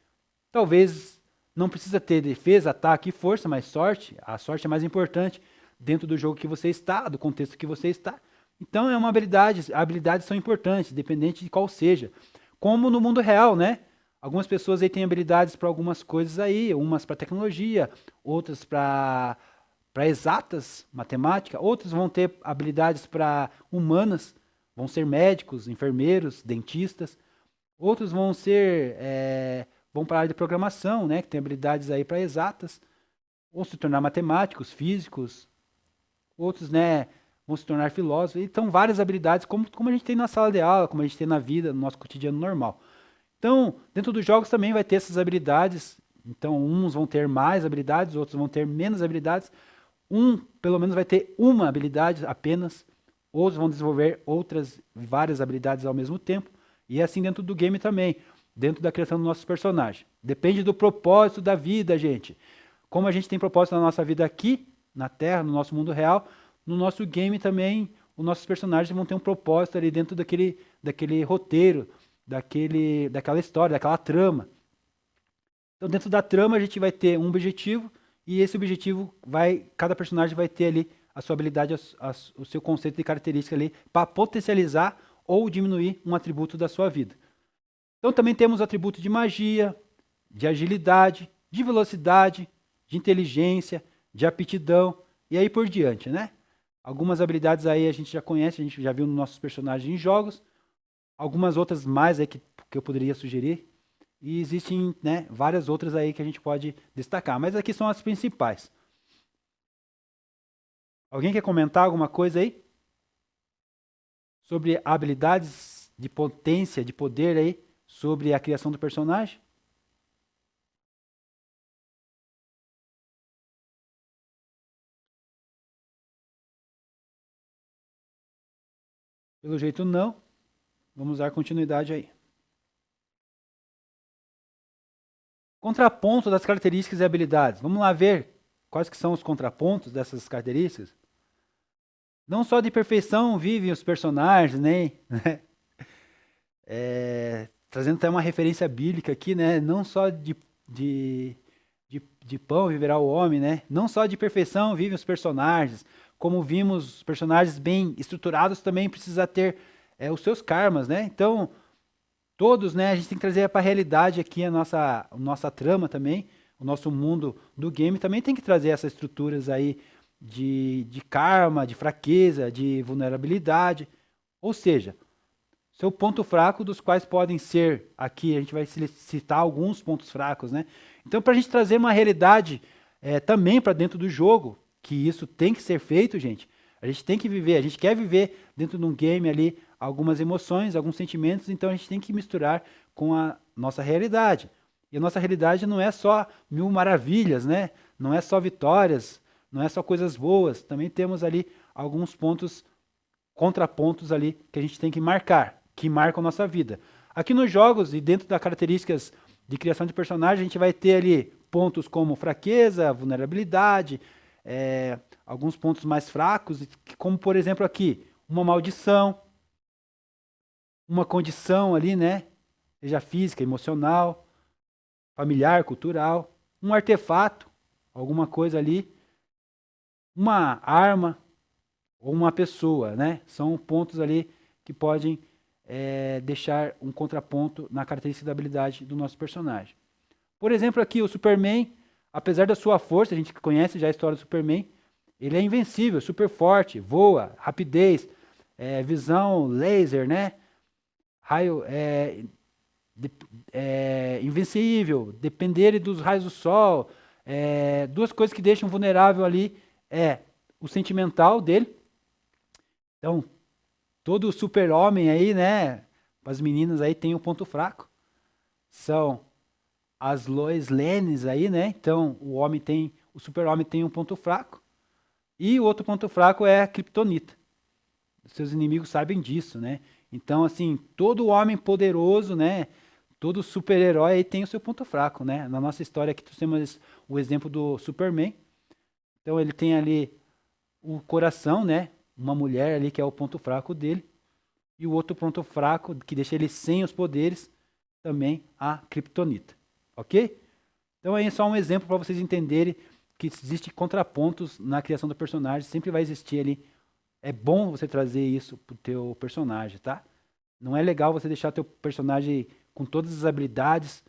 talvez não precisa ter defesa, ataque e força, mas sorte, a sorte é mais importante dentro do jogo que você está, do contexto que você está. Então é uma habilidade, habilidades são importantes, independente de qual seja. Como no mundo real, né? Algumas pessoas aí têm habilidades para algumas coisas aí, umas para tecnologia, outras para exatas, matemática, outros vão ter habilidades para humanas, vão ser médicos, enfermeiros, dentistas, outros vão ser vão para a área de programação, né, que tem habilidades aí para exatas, ou se tornar matemáticos, físicos, outros, né, vão se tornar filósofos. Então, várias habilidades, como a gente tem na sala de aula, como a gente tem na vida, no nosso cotidiano normal. Então, dentro dos jogos também vai ter essas habilidades. Então, uns vão ter mais habilidades, outros vão ter menos habilidades. Um, pelo menos, vai ter uma habilidade apenas. Outros vão desenvolver outras, várias habilidades ao mesmo tempo. E é assim dentro do game também, dentro da criação dos nossos personagens. Depende do propósito da vida, gente. Como a gente tem propósito na nossa vida aqui, na Terra, no nosso mundo real, no nosso game também, os nossos personagens vão ter um propósito ali dentro daquele roteiro, daquela história, daquela trama. Então, dentro da trama, a gente vai ter um objetivo, e esse objetivo cada personagem vai ter ali a sua habilidade, o seu conceito de característica ali, para potencializar ou diminuir um atributo da sua vida. Então, também temos atributos de magia, de agilidade, de velocidade, de inteligência, de aptidão, e aí por diante, né? Algumas habilidades aí a gente já conhece, a gente já viu nos nossos personagens em jogos, algumas outras mais aí que eu poderia sugerir. E existem, né, várias outras aí que a gente pode destacar. Mas aqui são as principais. Alguém quer comentar alguma coisa aí? Sobre habilidades de potência, de poder aí, sobre a criação do personagem? Pelo jeito não. Vamos dar continuidade aí. Contraponto das características e habilidades. Vamos lá ver quais que são os contrapontos dessas características. Não só de perfeição vivem os personagens, né? Trazendo até uma referência bíblica aqui, né? Não só de pão viverá o homem, né? Não só de perfeição vivem os personagens, como vimos personagens bem estruturados também precisa ter os seus karmas, né? Então, todos, né? A gente tem que trazer para a realidade aqui a nossa trama também, o nosso mundo do game também tem que trazer essas estruturas aí de karma, de fraqueza, de vulnerabilidade, ou seja, seu ponto fraco, dos quais podem ser, aqui a gente vai citar alguns pontos fracos, né? Então, para a gente trazer uma realidade também para dentro do jogo, que isso tem que ser feito, gente, a gente tem que viver, a gente quer viver dentro de um game ali algumas emoções, alguns sentimentos, então a gente tem que misturar com a nossa realidade. E a nossa realidade não é só mil maravilhas, né? Não é só vitórias, não é só coisas boas, também temos ali alguns pontos, contrapontos ali que a gente tem que marcar, que marcam a nossa vida. Aqui nos jogos e dentro das características de criação de personagem, a gente vai ter ali pontos como fraqueza, vulnerabilidade, alguns pontos mais fracos, como por exemplo aqui, uma maldição, uma condição ali, né? Seja física, emocional, familiar, cultural, um artefato, alguma coisa ali, uma arma ou uma pessoa, né? São pontos ali que podem deixar um contraponto na característica da habilidade do nosso personagem. Por exemplo, aqui o Superman, apesar da sua força, a gente conhece já a história do Superman, ele é invencível, super forte, voa, rapidez, visão laser, né? Raio invencível, depender dos raios do sol. Duas coisas que deixam vulnerável ali é o sentimental dele. Então, todo super-homem aí, né? As meninas aí tem um ponto fraco. São as Lois Lanes aí, né? Então, o super-homem tem um ponto fraco. E o outro ponto fraco é a Kryptonita. Seus inimigos sabem disso, né? Então, assim, todo homem poderoso, né? Todo super-herói aí tem o seu ponto fraco, né? Na nossa história aqui, temos o exemplo do Superman. Então, ele tem ali o coração, né? Uma mulher ali que é o ponto fraco dele. E o outro ponto fraco, que deixa ele sem os poderes, também a Kryptonita. Ok? Então, aí é só um exemplo para vocês entenderem que existem contrapontos na criação do personagem. Sempre vai existir ali. É bom você trazer isso pro teu personagem, tá? Não é legal você deixar teu personagem com todas as habilidades,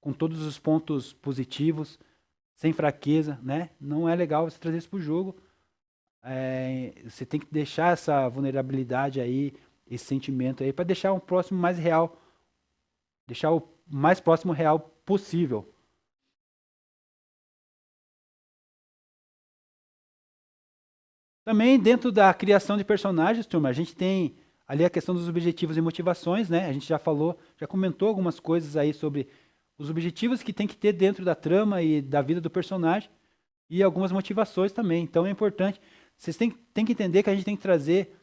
com todos os pontos positivos, sem fraqueza, né? Não é legal você trazer isso pro jogo. Você tem que deixar essa vulnerabilidade aí, esse sentimento aí, para deixar um próximo mais real, deixar o mais próximo real possível. Também dentro da criação de personagens, turma, a gente tem ali a questão dos objetivos e motivações, né? A gente já falou, já comentou algumas coisas aí sobre os objetivos que tem que ter dentro da trama e da vida do personagem e algumas motivações também. Então é importante. Vocês têm que entender que a gente tem que trazer,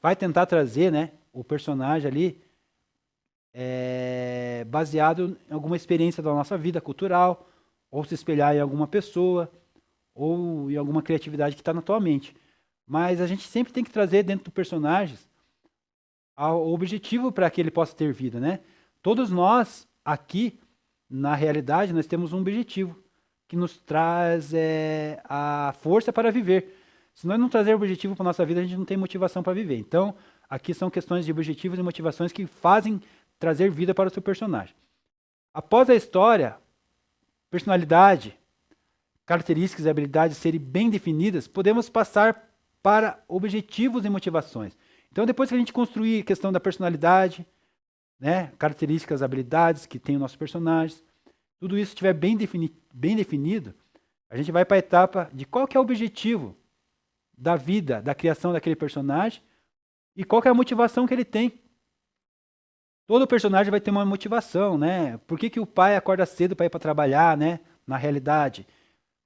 vai tentar trazer, né, o personagem ali baseado em alguma experiência da nossa vida cultural, ou se espelhar em alguma pessoa, ou em alguma criatividade que está na tua mente. Mas a gente sempre tem que trazer dentro do personagem o objetivo para que ele possa ter vida, né? Todos nós aqui, na realidade, nós temos um objetivo que nos traz a força para viver. Se nós não trazer objetivo para nossa vida, a gente não tem motivação para viver. Então, aqui são questões de objetivos e motivações que fazem trazer vida para o seu personagem. Após a história, personalidade, características e habilidades serem bem definidas, podemos passar para objetivos e motivações. Então, depois que a gente construir a questão da personalidade, né, características, habilidades que tem o nosso personagem, tudo isso estiver bem definido, a gente vai para a etapa de qual que é o objetivo da vida, da criação daquele personagem e qual que é a motivação que ele tem. Todo personagem vai ter uma motivação, né? Por que o pai acorda cedo para ir para trabalhar, né? Na realidade,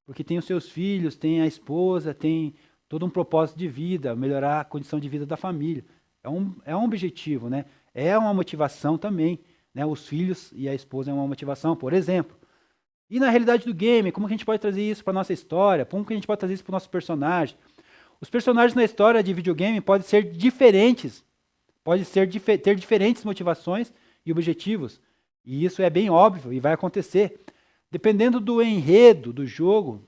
porque tem os seus filhos, tem a esposa, tem todo um propósito de vida, melhorar a condição de vida da família. É um objetivo, né? É uma motivação também, né? Os filhos e a esposa é uma motivação, por exemplo. E na realidade do game, como que a gente pode trazer isso para a nossa história? Como que a gente pode trazer isso para o nosso personagem? Os personagens na história de videogame podem ser diferentes, ter diferentes motivações e objetivos. E isso é bem óbvio e vai acontecer. Dependendo do enredo do jogo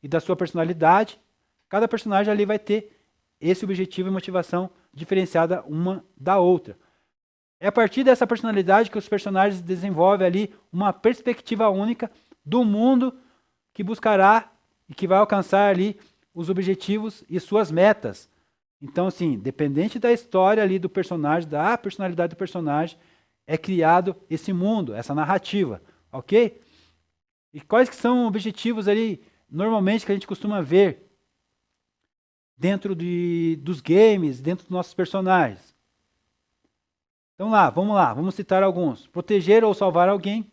e da sua personalidade, cada personagem ali vai ter esse objetivo e motivação diferenciada uma da outra. É a partir dessa personalidade que os personagens desenvolvem ali uma perspectiva única do mundo que buscará e que vai alcançar ali os objetivos e suas metas. Então, assim, dependente da história ali do personagem, da personalidade do personagem, é criado esse mundo, essa narrativa, ok? E quais que são objetivos ali, normalmente, que a gente costuma ver dentro dos games, dentro dos nossos personagens? Então vamos citar alguns. Proteger ou salvar alguém.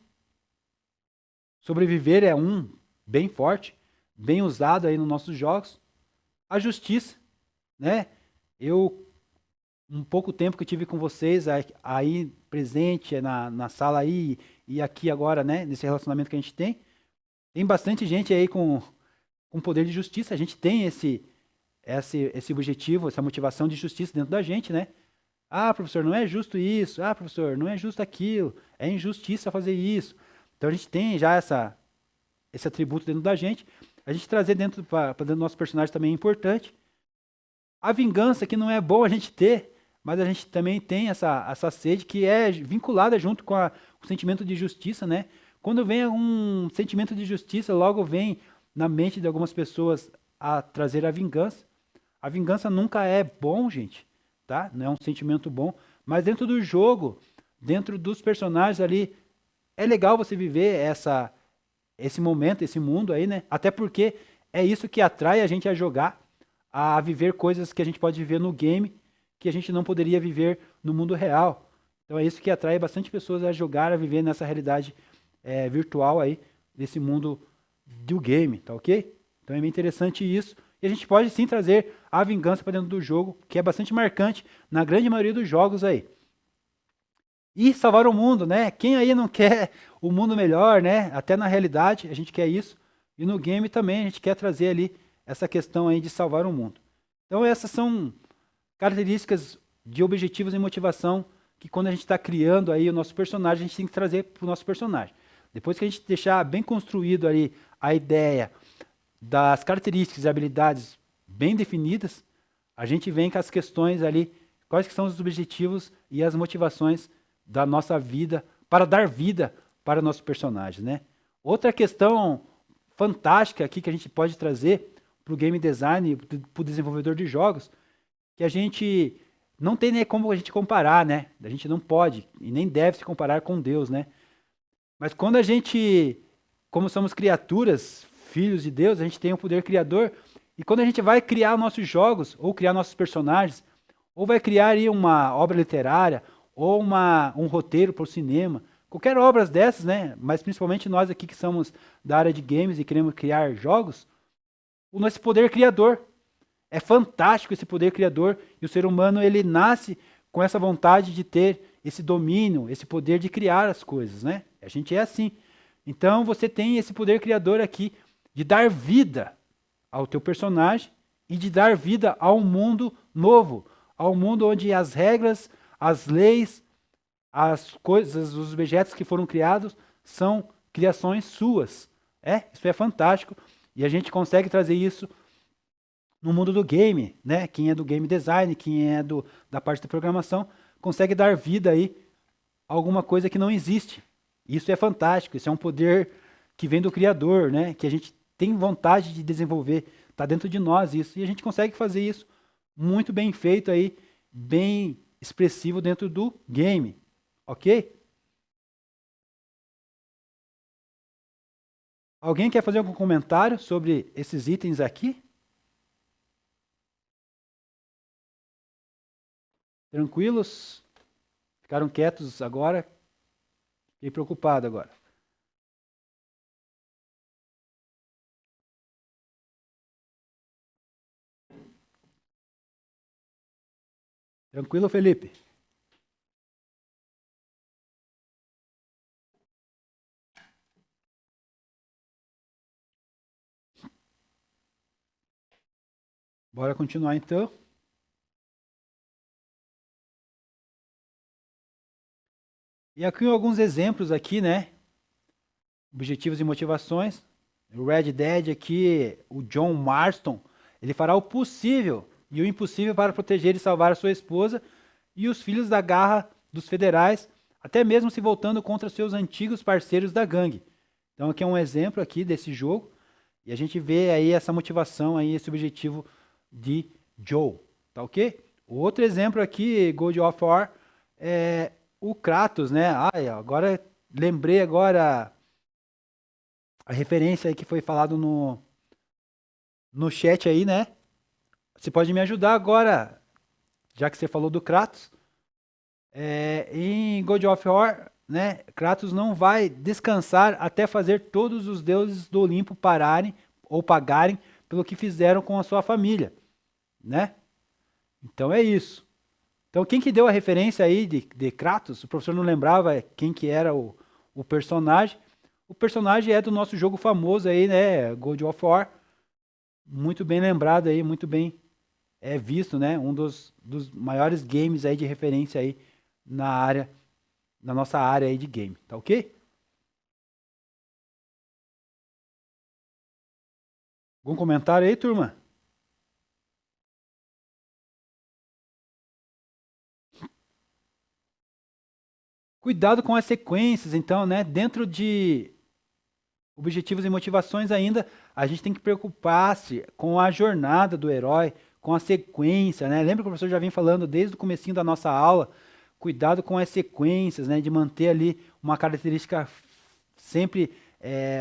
Sobreviver é um bem forte, bem usado aí nos nossos jogos. A justiça, né? Um pouco tempo que eu tive com vocês aí presente na sala aí e aqui agora, né? Nesse relacionamento que a gente tem bastante gente aí com poder de justiça. A gente tem esse objetivo, essa motivação de justiça dentro da gente, né? Ah, professor, não é justo isso. Ah, professor, não é justo aquilo. É injustiça fazer isso. Então a gente tem já esse atributo dentro da gente. A gente trazer para dentro do nosso personagem também é importante. A vingança, que não é bom a gente ter, mas a gente também tem essa sede que é vinculada junto com o sentimento de justiça, né? Quando vem um sentimento de justiça, logo vem na mente de algumas pessoas a trazer a vingança. A vingança nunca é bom, gente, tá? Não é um sentimento bom, mas dentro do jogo, dentro dos personagens ali. É legal você viver esse momento, esse mundo aí, né? Até porque é isso que atrai a gente a jogar, a viver coisas que a gente pode viver no game, que a gente não poderia viver no mundo real. Então é isso que atrai bastante pessoas a jogar, a viver nessa realidade virtual aí, desse mundo do game, tá ok? Então é bem interessante isso. E a gente pode sim trazer a vingança para dentro do jogo, que é bastante marcante na grande maioria dos jogos aí. E salvar o mundo, né? Quem aí não quer o mundo melhor, né? Até na realidade a gente quer isso. E no game também a gente quer trazer ali essa questão aí de salvar o mundo. Então essas são características de objetivos e motivação que quando a gente está criando aí o nosso personagem, a gente tem que trazer para o nosso personagem. Depois que a gente deixar bem construído ali a ideia das características e habilidades bem definidas, a gente vem com as questões ali, quais que são os objetivos e as motivações da nossa vida, para dar vida para o nosso personagem, né? Outra questão fantástica aqui que a gente pode trazer para o game design, para o desenvolvedor de jogos, que a gente não tem nem como a gente comparar, né? A gente não pode e nem deve se comparar com Deus, né? Mas quando a gente, como somos criaturas, filhos de Deus, a gente tem um poder criador, e quando a gente vai criar nossos jogos, ou criar nossos personagens, ou vai criar aí uma obra literária, ou um roteiro para o cinema, qualquer obra dessas, né? Mas principalmente nós aqui que somos da área de games e queremos criar jogos, o nosso poder criador. É fantástico esse poder criador, e o ser humano ele nasce com essa vontade de ter esse domínio, esse poder de criar as coisas, né? A gente é assim. Então você tem esse poder criador aqui de dar vida ao teu personagem e de dar vida a um mundo novo, ao mundo onde as regras, as leis, as coisas, os objetos que foram criados são criações suas. Isso é fantástico e a gente consegue trazer isso no mundo do game, né? Quem é do game design, quem é da parte da programação, consegue dar vida aí a alguma coisa que não existe. Isso é fantástico, isso é um poder que vem do Criador, né? Que a gente tem vontade de desenvolver, está dentro de nós isso, e a gente consegue fazer isso muito bem feito aí, bem expressivo dentro do game, ok? Alguém quer fazer algum comentário sobre esses itens aqui? Tranquilos? Ficaram quietos agora? Fiquei preocupado agora. Tranquilo, Felipe? Bora continuar então. E aqui alguns exemplos aqui, né? Objetivos e motivações. O Red Dead aqui, o John Marston, ele fará o possível e o impossível para proteger e salvar a sua esposa e os filhos da garra dos federais, até mesmo se voltando contra seus antigos parceiros da gangue. Então aqui é um exemplo aqui desse jogo e a gente vê aí essa motivação aí, esse objetivo de Joe, tá ok? O outro exemplo aqui, God of War, é o Kratos, né? Agora lembrei agora a referência aí que foi falado no chat aí, né? Você pode me ajudar agora, já que você falou do Kratos. Em God of War, né? Kratos não vai descansar até fazer todos os deuses do Olimpo pararem ou pagarem pelo que fizeram com a sua família, né? Então é isso. Então quem que deu a referência aí de Kratos? O professor não lembrava quem que era o personagem. O personagem é do nosso jogo famoso aí, né? God of War. Muito bem lembrado aí, muito bem visto, né? Um dos maiores games aí de referência aí na nossa área aí de game, tá ok? Algum comentário aí, turma? Cuidado com as sequências, então, né? Dentro de objetivos e motivações ainda, a gente tem que preocupar-se com a jornada do herói, com a sequência, né? Lembra que o professor já vem falando desde o comecinho da nossa aula, cuidado com as sequências, né? De manter ali uma característica sempre,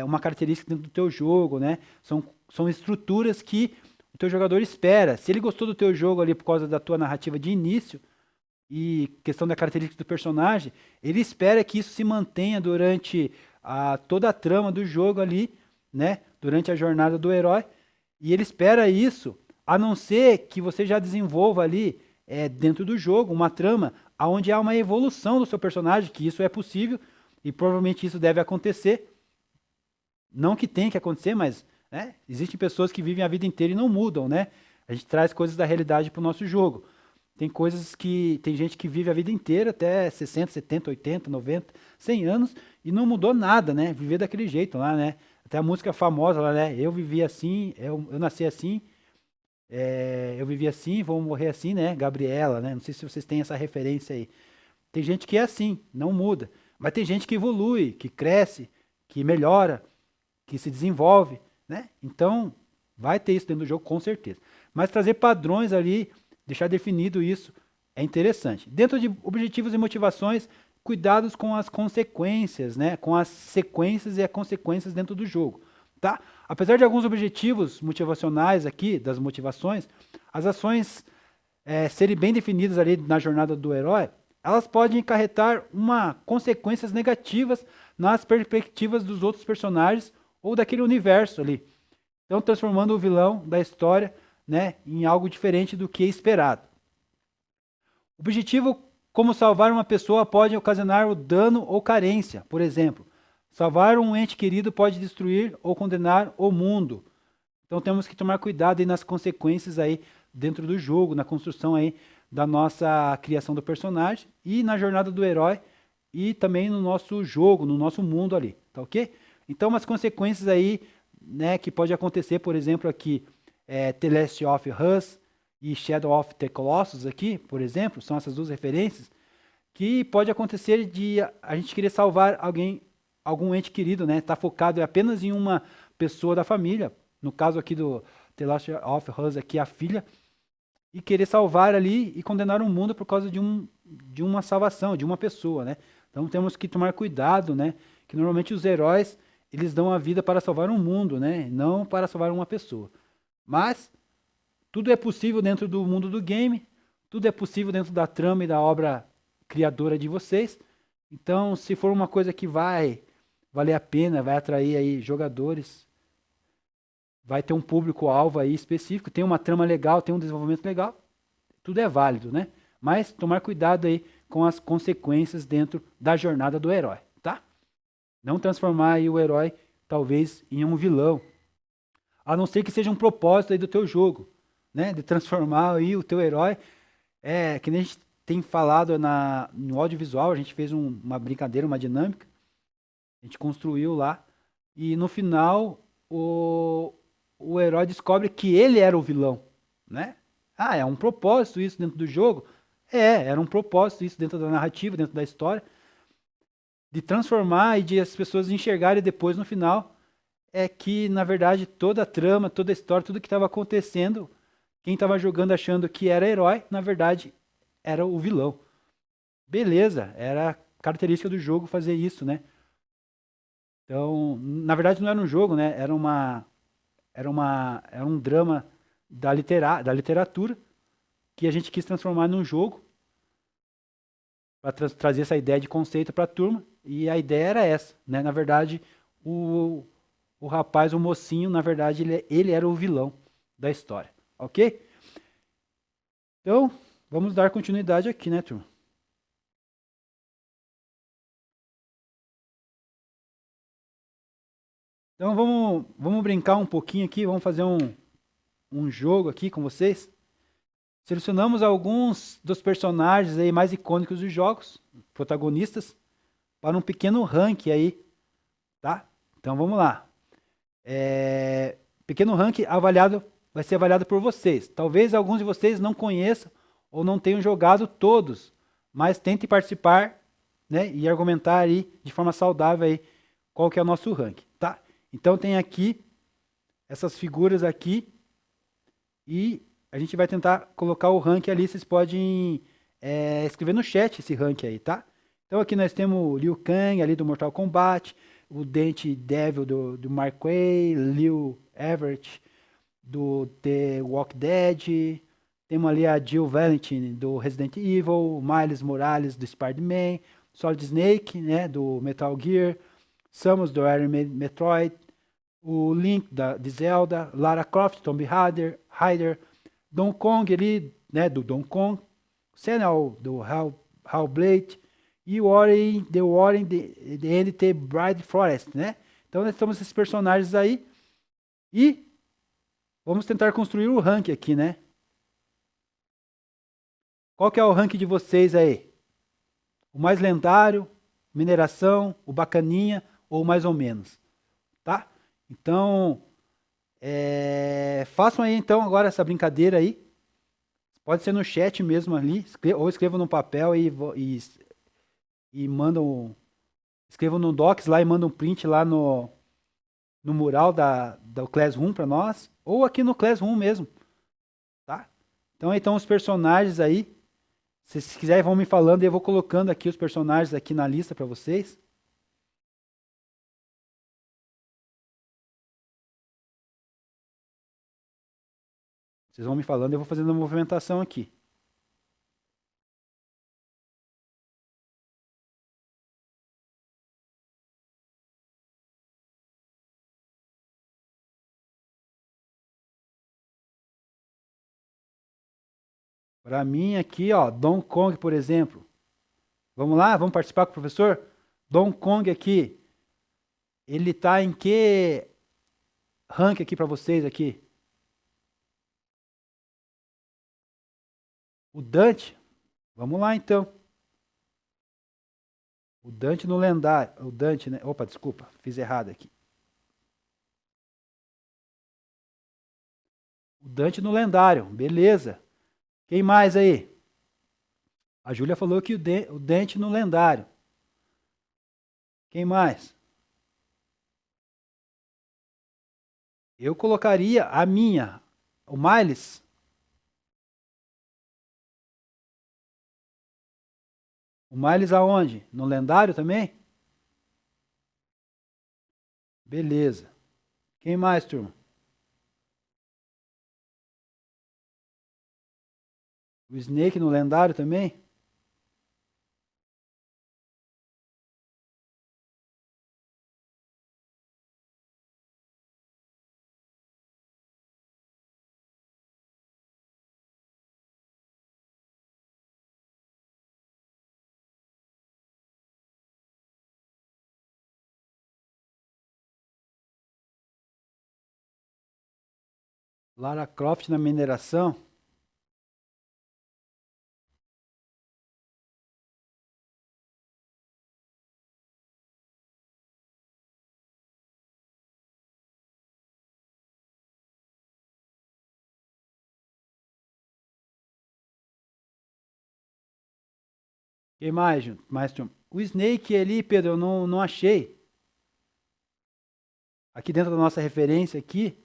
uma característica dentro do teu jogo, né? São estruturas que o teu jogador espera. Se ele gostou do teu jogo ali por causa da tua narrativa de início e questão da característica do personagem, ele espera que isso se mantenha durante toda a trama do jogo ali, né? Durante a jornada do herói. E ele espera isso, a não ser que você já desenvolva ali dentro do jogo uma trama onde há uma evolução do seu personagem, que isso é possível e provavelmente isso deve acontecer. Não que tenha que acontecer, mas existem pessoas que vivem a vida inteira e não mudam, né? A gente traz coisas da realidade para o nosso jogo. Tem gente que vive a vida inteira, até 60, 70, 80, 90, 100 anos, e não mudou nada, né? Viver daquele jeito lá, né? Até a música famosa lá, né? Eu vivi assim, eu nasci assim, eu vivi assim, vou morrer assim, né? Gabriela, né? Não sei se vocês têm essa referência aí. Tem gente que é assim, não muda. Mas tem gente que evolui, que cresce, que melhora, que se desenvolve, né? Então, vai ter isso dentro do jogo, com certeza. Mas trazer padrões ali, deixar definido isso, é interessante. Dentro de objetivos e motivações, cuidados com as consequências, né? Com as sequências e as consequências dentro do jogo, tá? Apesar de alguns objetivos motivacionais aqui, das motivações, as ações serem bem definidas ali na jornada do herói, elas podem acarretar consequências negativas nas perspectivas dos outros personagens ou daquele universo ali. Então, transformando o vilão da história, né, em algo diferente do que é esperado. O objetivo, como salvar uma pessoa, pode ocasionar o dano ou carência. Por exemplo, salvar um ente querido pode destruir ou condenar o mundo. Então temos que tomar cuidado aí nas consequências aí dentro do jogo, na construção aí da nossa criação do personagem e na jornada do herói e também no nosso jogo, no nosso mundo ali, tá ok? Então umas consequências aí, né, que pode acontecer, por exemplo, aqui, The Last of Us e Shadow of the Colossus aqui, por exemplo, são essas duas referências, que pode acontecer de a gente querer salvar algum ente querido, né, tá focado apenas em uma pessoa da família, no caso aqui do The Last of Us aqui, a filha, e querer salvar ali e condenar o mundo por causa de uma salvação, de uma pessoa, né? Então temos que tomar cuidado, né? Que normalmente os heróis, eles dão a vida para salvar um mundo, né? Não para salvar uma pessoa. Mas tudo é possível dentro do mundo do game, tudo é possível dentro da trama e da obra criadora de vocês. Então, se for uma coisa que vai valer a pena, vai atrair aí jogadores, vai ter um público-alvo aí específico, tem uma trama legal, tem um desenvolvimento legal, tudo é válido, né? Mas tomar cuidado aí com as consequências dentro da jornada do herói, tá? Não transformar aí o herói, talvez, em um vilão. A não ser que seja um propósito aí do teu jogo, né? De transformar aí o teu herói. Que nem a gente tem falado no audiovisual, a gente fez uma brincadeira, uma dinâmica. A gente construiu lá. E no final, o herói descobre que ele era o vilão, né? É um propósito isso dentro do jogo? Era um propósito isso dentro da narrativa, dentro da história, de transformar e de as pessoas enxergarem depois no final que, na verdade, toda a trama, toda a história, tudo que estava acontecendo, quem estava jogando achando que era herói, na verdade, era o vilão. Beleza, era característica do jogo fazer isso, né? Então, na verdade não era um jogo, né? Era um drama da literatura que a gente quis transformar num jogo para trazer essa ideia de conceito para a turma, e a ideia era essa, né? Na verdade, o rapaz, o mocinho, na verdade, ele era o vilão da história, ok? Então, vamos dar continuidade aqui, né, turma? Então, vamos brincar um pouquinho aqui, vamos fazer um jogo aqui com vocês. Selecionamos alguns dos personagens aí mais icônicos dos jogos, protagonistas, para um pequeno ranking aí, tá? Então, vamos lá. Pequeno ranking vai ser avaliado por vocês. Talvez alguns de vocês não conheçam ou não tenham jogado todos, mas tentem participar, né, e argumentar aí de forma saudável aí qual que é o nosso ranking, tá? Então tem aqui essas figuras aqui e a gente vai tentar colocar o ranking ali. Vocês podem escrever no chat esse rank aí, tá? Então aqui nós temos o Liu Kang ali do Mortal Kombat, o Dante Devil do Mark Way, Liu Everett do The Walking Dead, temos ali a Jill Valentine do Resident Evil, o Miles Morales do Spider-Man, Solid Snake, né, do Metal Gear, Samus do Iron Metroid, o Link de Zelda, Lara Croft, Tomb Raider, Donkey Kong ali, né, do Donkey Kong, Senna do Hellblade e o Ori, The Warren the End the Bride Forest, né? Então nós temos esses personagens aí e vamos tentar construir o rank aqui, né? Qual que é o rank de vocês aí? O mais lendário, mineração, o bacaninha ou mais ou menos, tá? Então, façam aí então agora essa brincadeira aí. Pode ser no chat mesmo ali, ou escrevam no papel e mandam, escrevam no Docs lá e mandam um print lá no mural do Classroom para nós, ou aqui no Classroom mesmo, tá? Então os personagens aí, se quiserem vão me falando e eu vou colocando aqui os personagens aqui na lista para vocês. Vocês vão me falando e eu vou fazendo a movimentação aqui. Para mim aqui, ó, Donkey Kong, por exemplo. Vamos lá, vamos participar com o professor? Donkey Kong aqui, ele tá em que rank aqui para vocês aqui? O Dante? Vamos lá então. O Dante no lendário. O Dante, né? Opa, desculpa, fiz errado aqui. O Dante no lendário, beleza. Quem mais aí? A Júlia falou que o Dante no lendário. Quem mais? Eu colocaria a minha, o Miles. O Miles aonde? No lendário também? Beleza. Quem mais, turma? O Snake no lendário também? Lara Croft na mineração? Quem mais, turma? O Snake ali, Pedro, eu não achei. Aqui dentro da nossa referência aqui,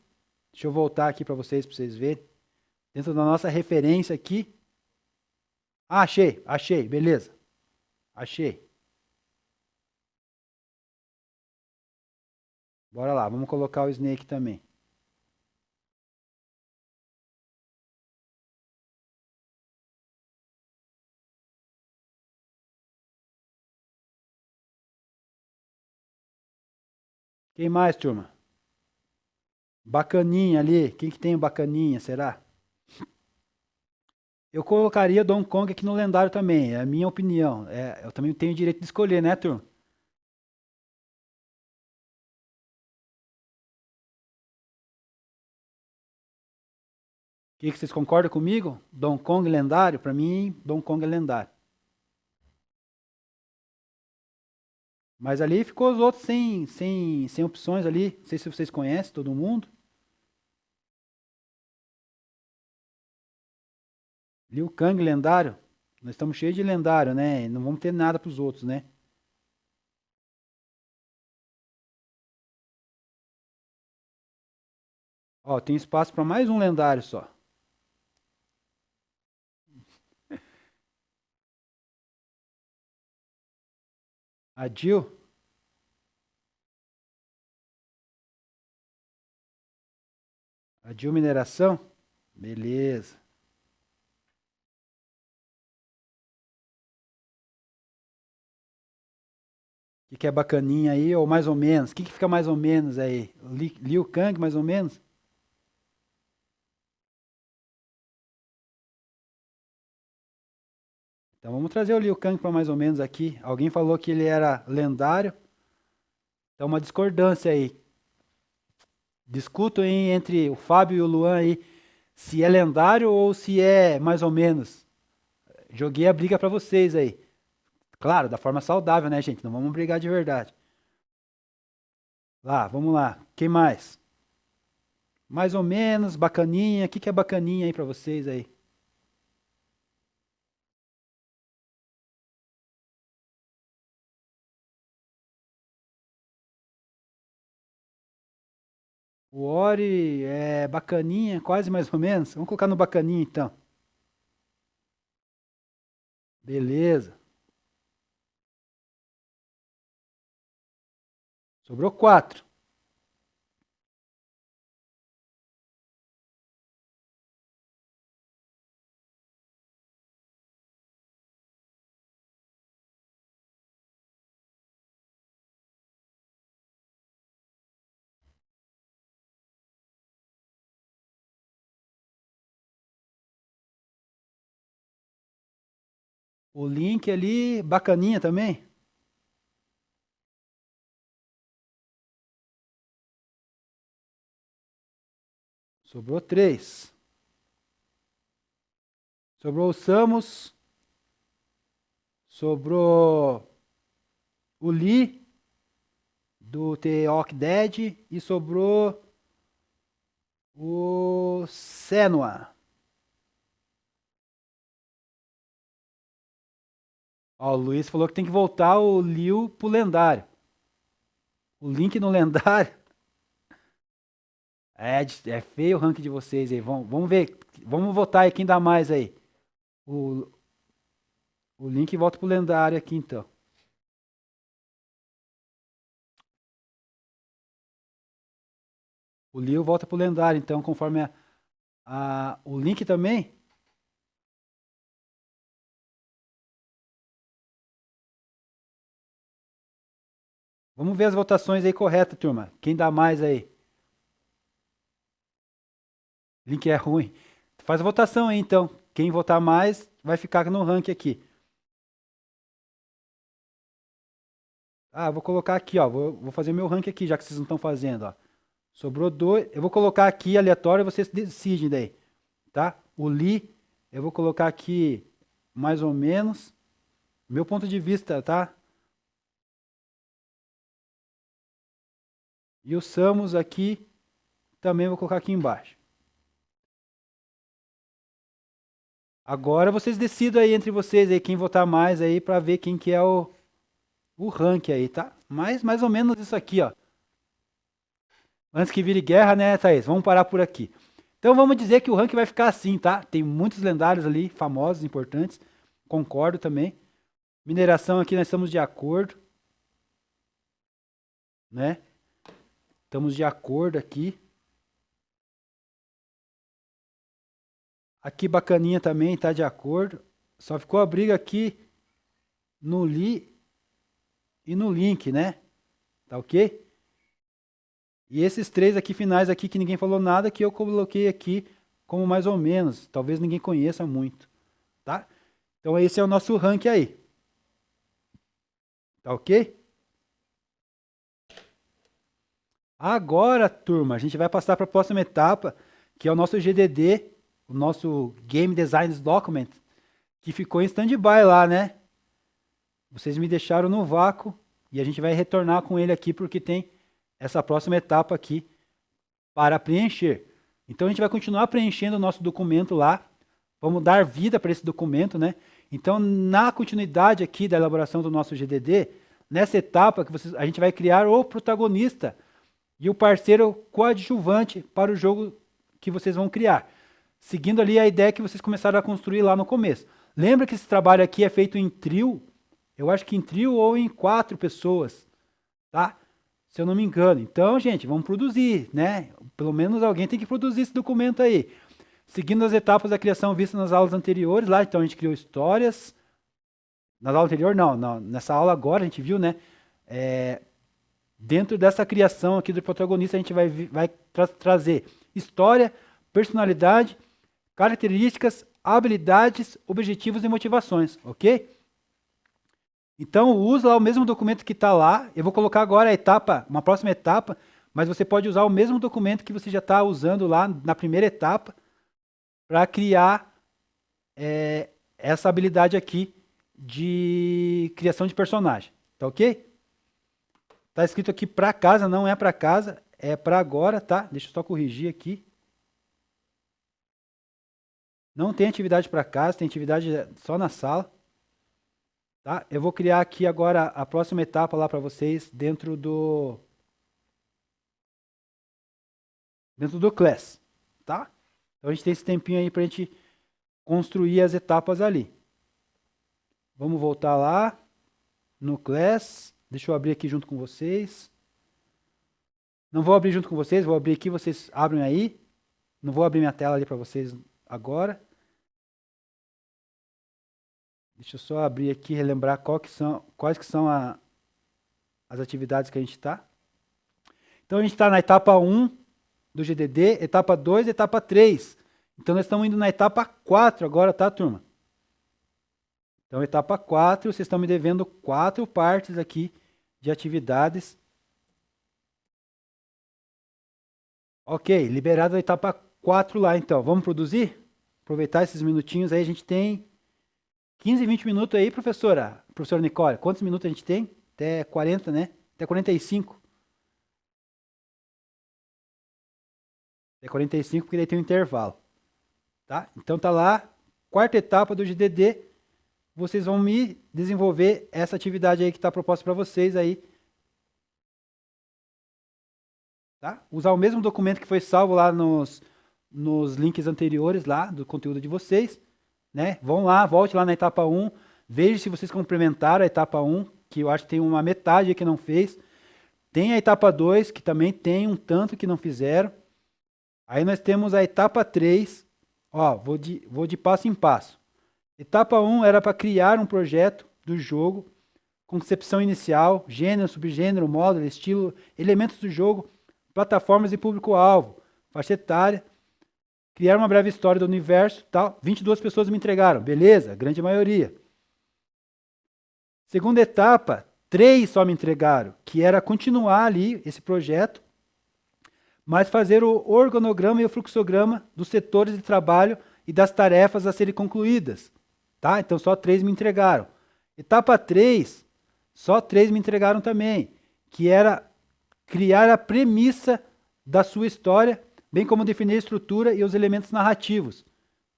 deixa eu voltar aqui para vocês verem. Dentro da nossa referência aqui. Ah, achei, beleza. Achei. Bora lá, vamos colocar o Snake também. Quem mais, turma? Bacaninha ali. Quem que tem o bacaninha, será? Eu colocaria Donkey Kong aqui no lendário também, é a minha opinião. Eu também tenho o direito de escolher, né, turma? Que vocês concordam comigo? Donkey Kong lendário? Para mim, Donkey Kong é lendário. Mas ali ficou os outros sem opções ali. Não sei se vocês conhecem todo mundo. Liu Kang lendário. Nós estamos cheios de lendário, né? Não vamos ter nada para os outros, né? Ó, tem espaço para mais um lendário só. Adil? Adil Mineração? Beleza. O que é bacaninha aí, ou mais ou menos? O que fica mais ou menos aí? Liu Kang, mais ou menos? Então vamos trazer o Liu Kang para mais ou menos aqui. Alguém falou que ele era lendário. Então uma discordância aí. Discutam aí entre o Fábio e o Luan aí se é lendário ou se é mais ou menos. Joguei a briga para vocês aí. Claro, da forma saudável, né, gente? Não vamos brigar de verdade. Lá, vamos lá. Quem mais? Mais ou menos, bacaninha. O que é bacaninha aí para vocês aí? O Ori é bacaninha, quase mais ou menos. Vamos colocar no bacaninha então. Beleza. Sobrou 4. O Link ali, bacaninha também. Sobrou 3. Sobrou o Samus. Sobrou o Lee, do The Walking Dead. E sobrou o Senua. Ó, o Luiz falou que tem que voltar o Liu pro lendário. O Link no lendário. É feio o rank de vocês aí. Vamos ver. Vamos votar aí quem dá mais aí. O, o Link volta pro lendário aqui então. O Liu volta pro lendário então, conforme o Link também. Vamos ver as votações aí corretas, turma. Quem dá mais aí? Link é ruim. Faz a votação aí então. Quem votar mais vai ficar no rank aqui. Ah, vou colocar aqui, ó. Vou fazer meu rank aqui, já que vocês não estão fazendo, ó. Sobrou 2. Eu vou colocar aqui aleatório, vocês decidem daí, tá? O Lee, eu vou colocar aqui mais ou menos. Meu ponto de vista, tá? E o Samus aqui, também vou colocar aqui embaixo. Agora vocês decidam aí entre vocês aí, quem votar mais aí, pra ver quem que é o rank aí, tá? Mas mais ou menos isso aqui, ó. Antes que vire guerra, né, Thaís? Vamos parar por aqui. Então vamos dizer que o ranking vai ficar assim, tá? Tem muitos lendários ali, famosos, importantes. Concordo também. Mineração aqui nós estamos de acordo, né? Estamos de acordo aqui. Aqui bacaninha também, tá de acordo. Só ficou a briga aqui no Li e no Link, né? Tá ok? E esses 3 aqui finais aqui que ninguém falou nada, que eu coloquei aqui como mais ou menos. Talvez ninguém conheça muito, tá? Então esse é o nosso rank aí. Tá ok? Agora, turma, a gente vai passar para a próxima etapa, que é o nosso GDD, o nosso Game Design Document, que ficou em stand-by lá, né? Vocês me deixaram no vácuo e a gente vai retornar com ele aqui porque tem essa próxima etapa aqui para preencher. Então a gente vai continuar preenchendo o nosso documento lá. Vamos dar vida para esse documento, né? Então, na continuidade aqui da elaboração do nosso GDD, nessa etapa que a gente vai criar o protagonista e o parceiro coadjuvante para o jogo que vocês vão criar, seguindo ali a ideia que vocês começaram a construir lá no começo. Lembra que esse trabalho aqui é feito em trio? Eu acho que em trio ou em 4 pessoas, tá? Se eu não me engano. Então, gente, vamos produzir, né? Pelo menos alguém tem que produzir esse documento aí. Seguindo as etapas da criação vistas nas aulas anteriores, lá, então a gente criou histórias. Na aula anterior, não, nessa aula agora a gente viu, né? Dentro dessa criação aqui do protagonista, a gente vai trazer história, personalidade, características, habilidades, objetivos e motivações, ok? Então, usa lá o mesmo documento que está lá. Eu vou colocar agora a etapa, uma próxima etapa, mas você pode usar o mesmo documento que você já está usando lá na primeira etapa para criar essa habilidade aqui de criação de personagem. Tá ok? Tá escrito aqui para casa, não é para casa, é para agora, tá? Deixa eu só corrigir aqui. Não tem atividade para casa, tem atividade só na sala. Tá? Eu vou criar aqui agora a próxima etapa lá para vocês dentro do class, tá? Então a gente tem esse tempinho aí para a gente construir as etapas ali. Vamos voltar lá no class. Deixa eu abrir aqui junto com vocês. Não vou abrir junto com vocês, vou abrir aqui, vocês abrem aí. Não vou abrir minha tela ali para vocês agora. Deixa eu só abrir aqui e relembrar quais que são as atividades que a gente está. Então a gente está na etapa 1 do GDD, etapa 2, etapa 3. Então nós estamos indo na etapa 4 agora, tá, turma? Então etapa 4, vocês estão me devendo 4 partes aqui de atividades. Ok, liberado a etapa 4 lá então. Vamos produzir? Aproveitar esses minutinhos aí, a gente tem 15, 20 minutos aí, professora Nicole. Quantos minutos a gente tem? Até 40, né? Até 45. Até 45, porque daí tem um intervalo. Tá? Então tá lá, quarta etapa do GDD. Vocês vão me desenvolver essa atividade aí que está proposta para vocês aí. Tá? Usar o mesmo documento que foi salvo lá nos links anteriores lá do conteúdo de vocês. Né? Vão lá, volte lá na etapa 1, veja se vocês complementaram a etapa 1, que eu acho que tem uma metade que não fez. Tem a etapa 2, que também tem um tanto que não fizeram. Aí nós temos a etapa 3, ó, vou de passo em passo. Etapa 1 era para criar um projeto do jogo, concepção inicial, gênero, subgênero, módulo, estilo, elementos do jogo, plataformas e público-alvo, faixa etária, criar uma breve história do universo, tal. 22 pessoas me entregaram, beleza, grande maioria. Segunda etapa, 3 só me entregaram, que era continuar ali esse projeto, mas fazer o organograma e o fluxograma dos setores de trabalho e das tarefas a serem concluídas. Tá? Então só 3 me entregaram. Etapa 3, só 3 me entregaram também, que era criar a premissa da sua história, bem como definir a estrutura e os elementos narrativos.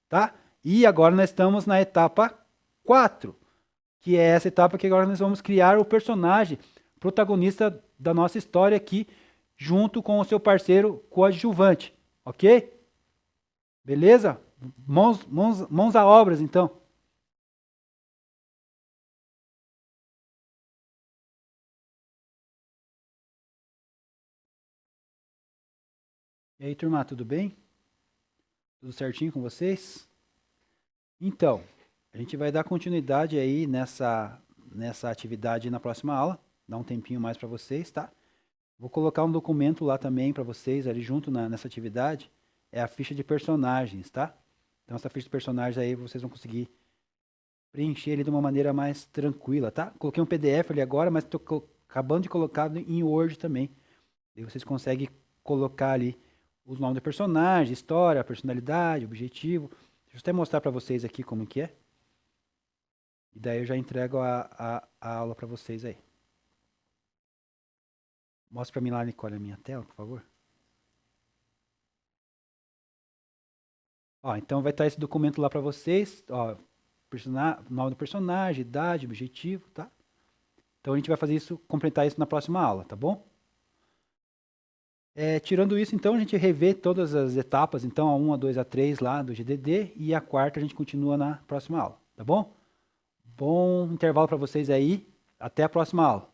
Tá? E agora nós estamos na etapa 4, que é essa etapa que agora nós vamos criar o personagem protagonista da nossa história aqui, junto com o seu parceiro coadjuvante. Ok? Beleza? Mãos a obras, então. E aí, turma, tudo bem? Tudo certinho com vocês? Então, a gente vai dar continuidade aí nessa atividade na próxima aula. Dá um tempinho mais para vocês, tá? Vou colocar um documento lá também para vocês, ali junto nessa atividade. É a ficha de personagens, tá? Então, essa ficha de personagens aí vocês vão conseguir preencher ele de uma maneira mais tranquila, tá? Coloquei um PDF ali agora, mas estou acabando de colocar em Word também. Aí vocês conseguem colocar ali os nomes do personagem, história, personalidade, objetivo. Deixa eu até mostrar para vocês aqui como que é. E daí eu já entrego a aula para vocês aí. Mostra para mim lá, Nicole, a minha tela, por favor. Ó, então vai estar esse documento lá para vocês. Ó, nome do personagem, idade, objetivo, tá? Então a gente vai fazer isso, completar isso na próxima aula, tá bom? Tirando isso, então, a gente revê todas as etapas, então, a 1, a 2, a 3 lá do GDD, e a quarta a gente continua na próxima aula, tá bom? Bom intervalo para vocês aí. Até a próxima aula.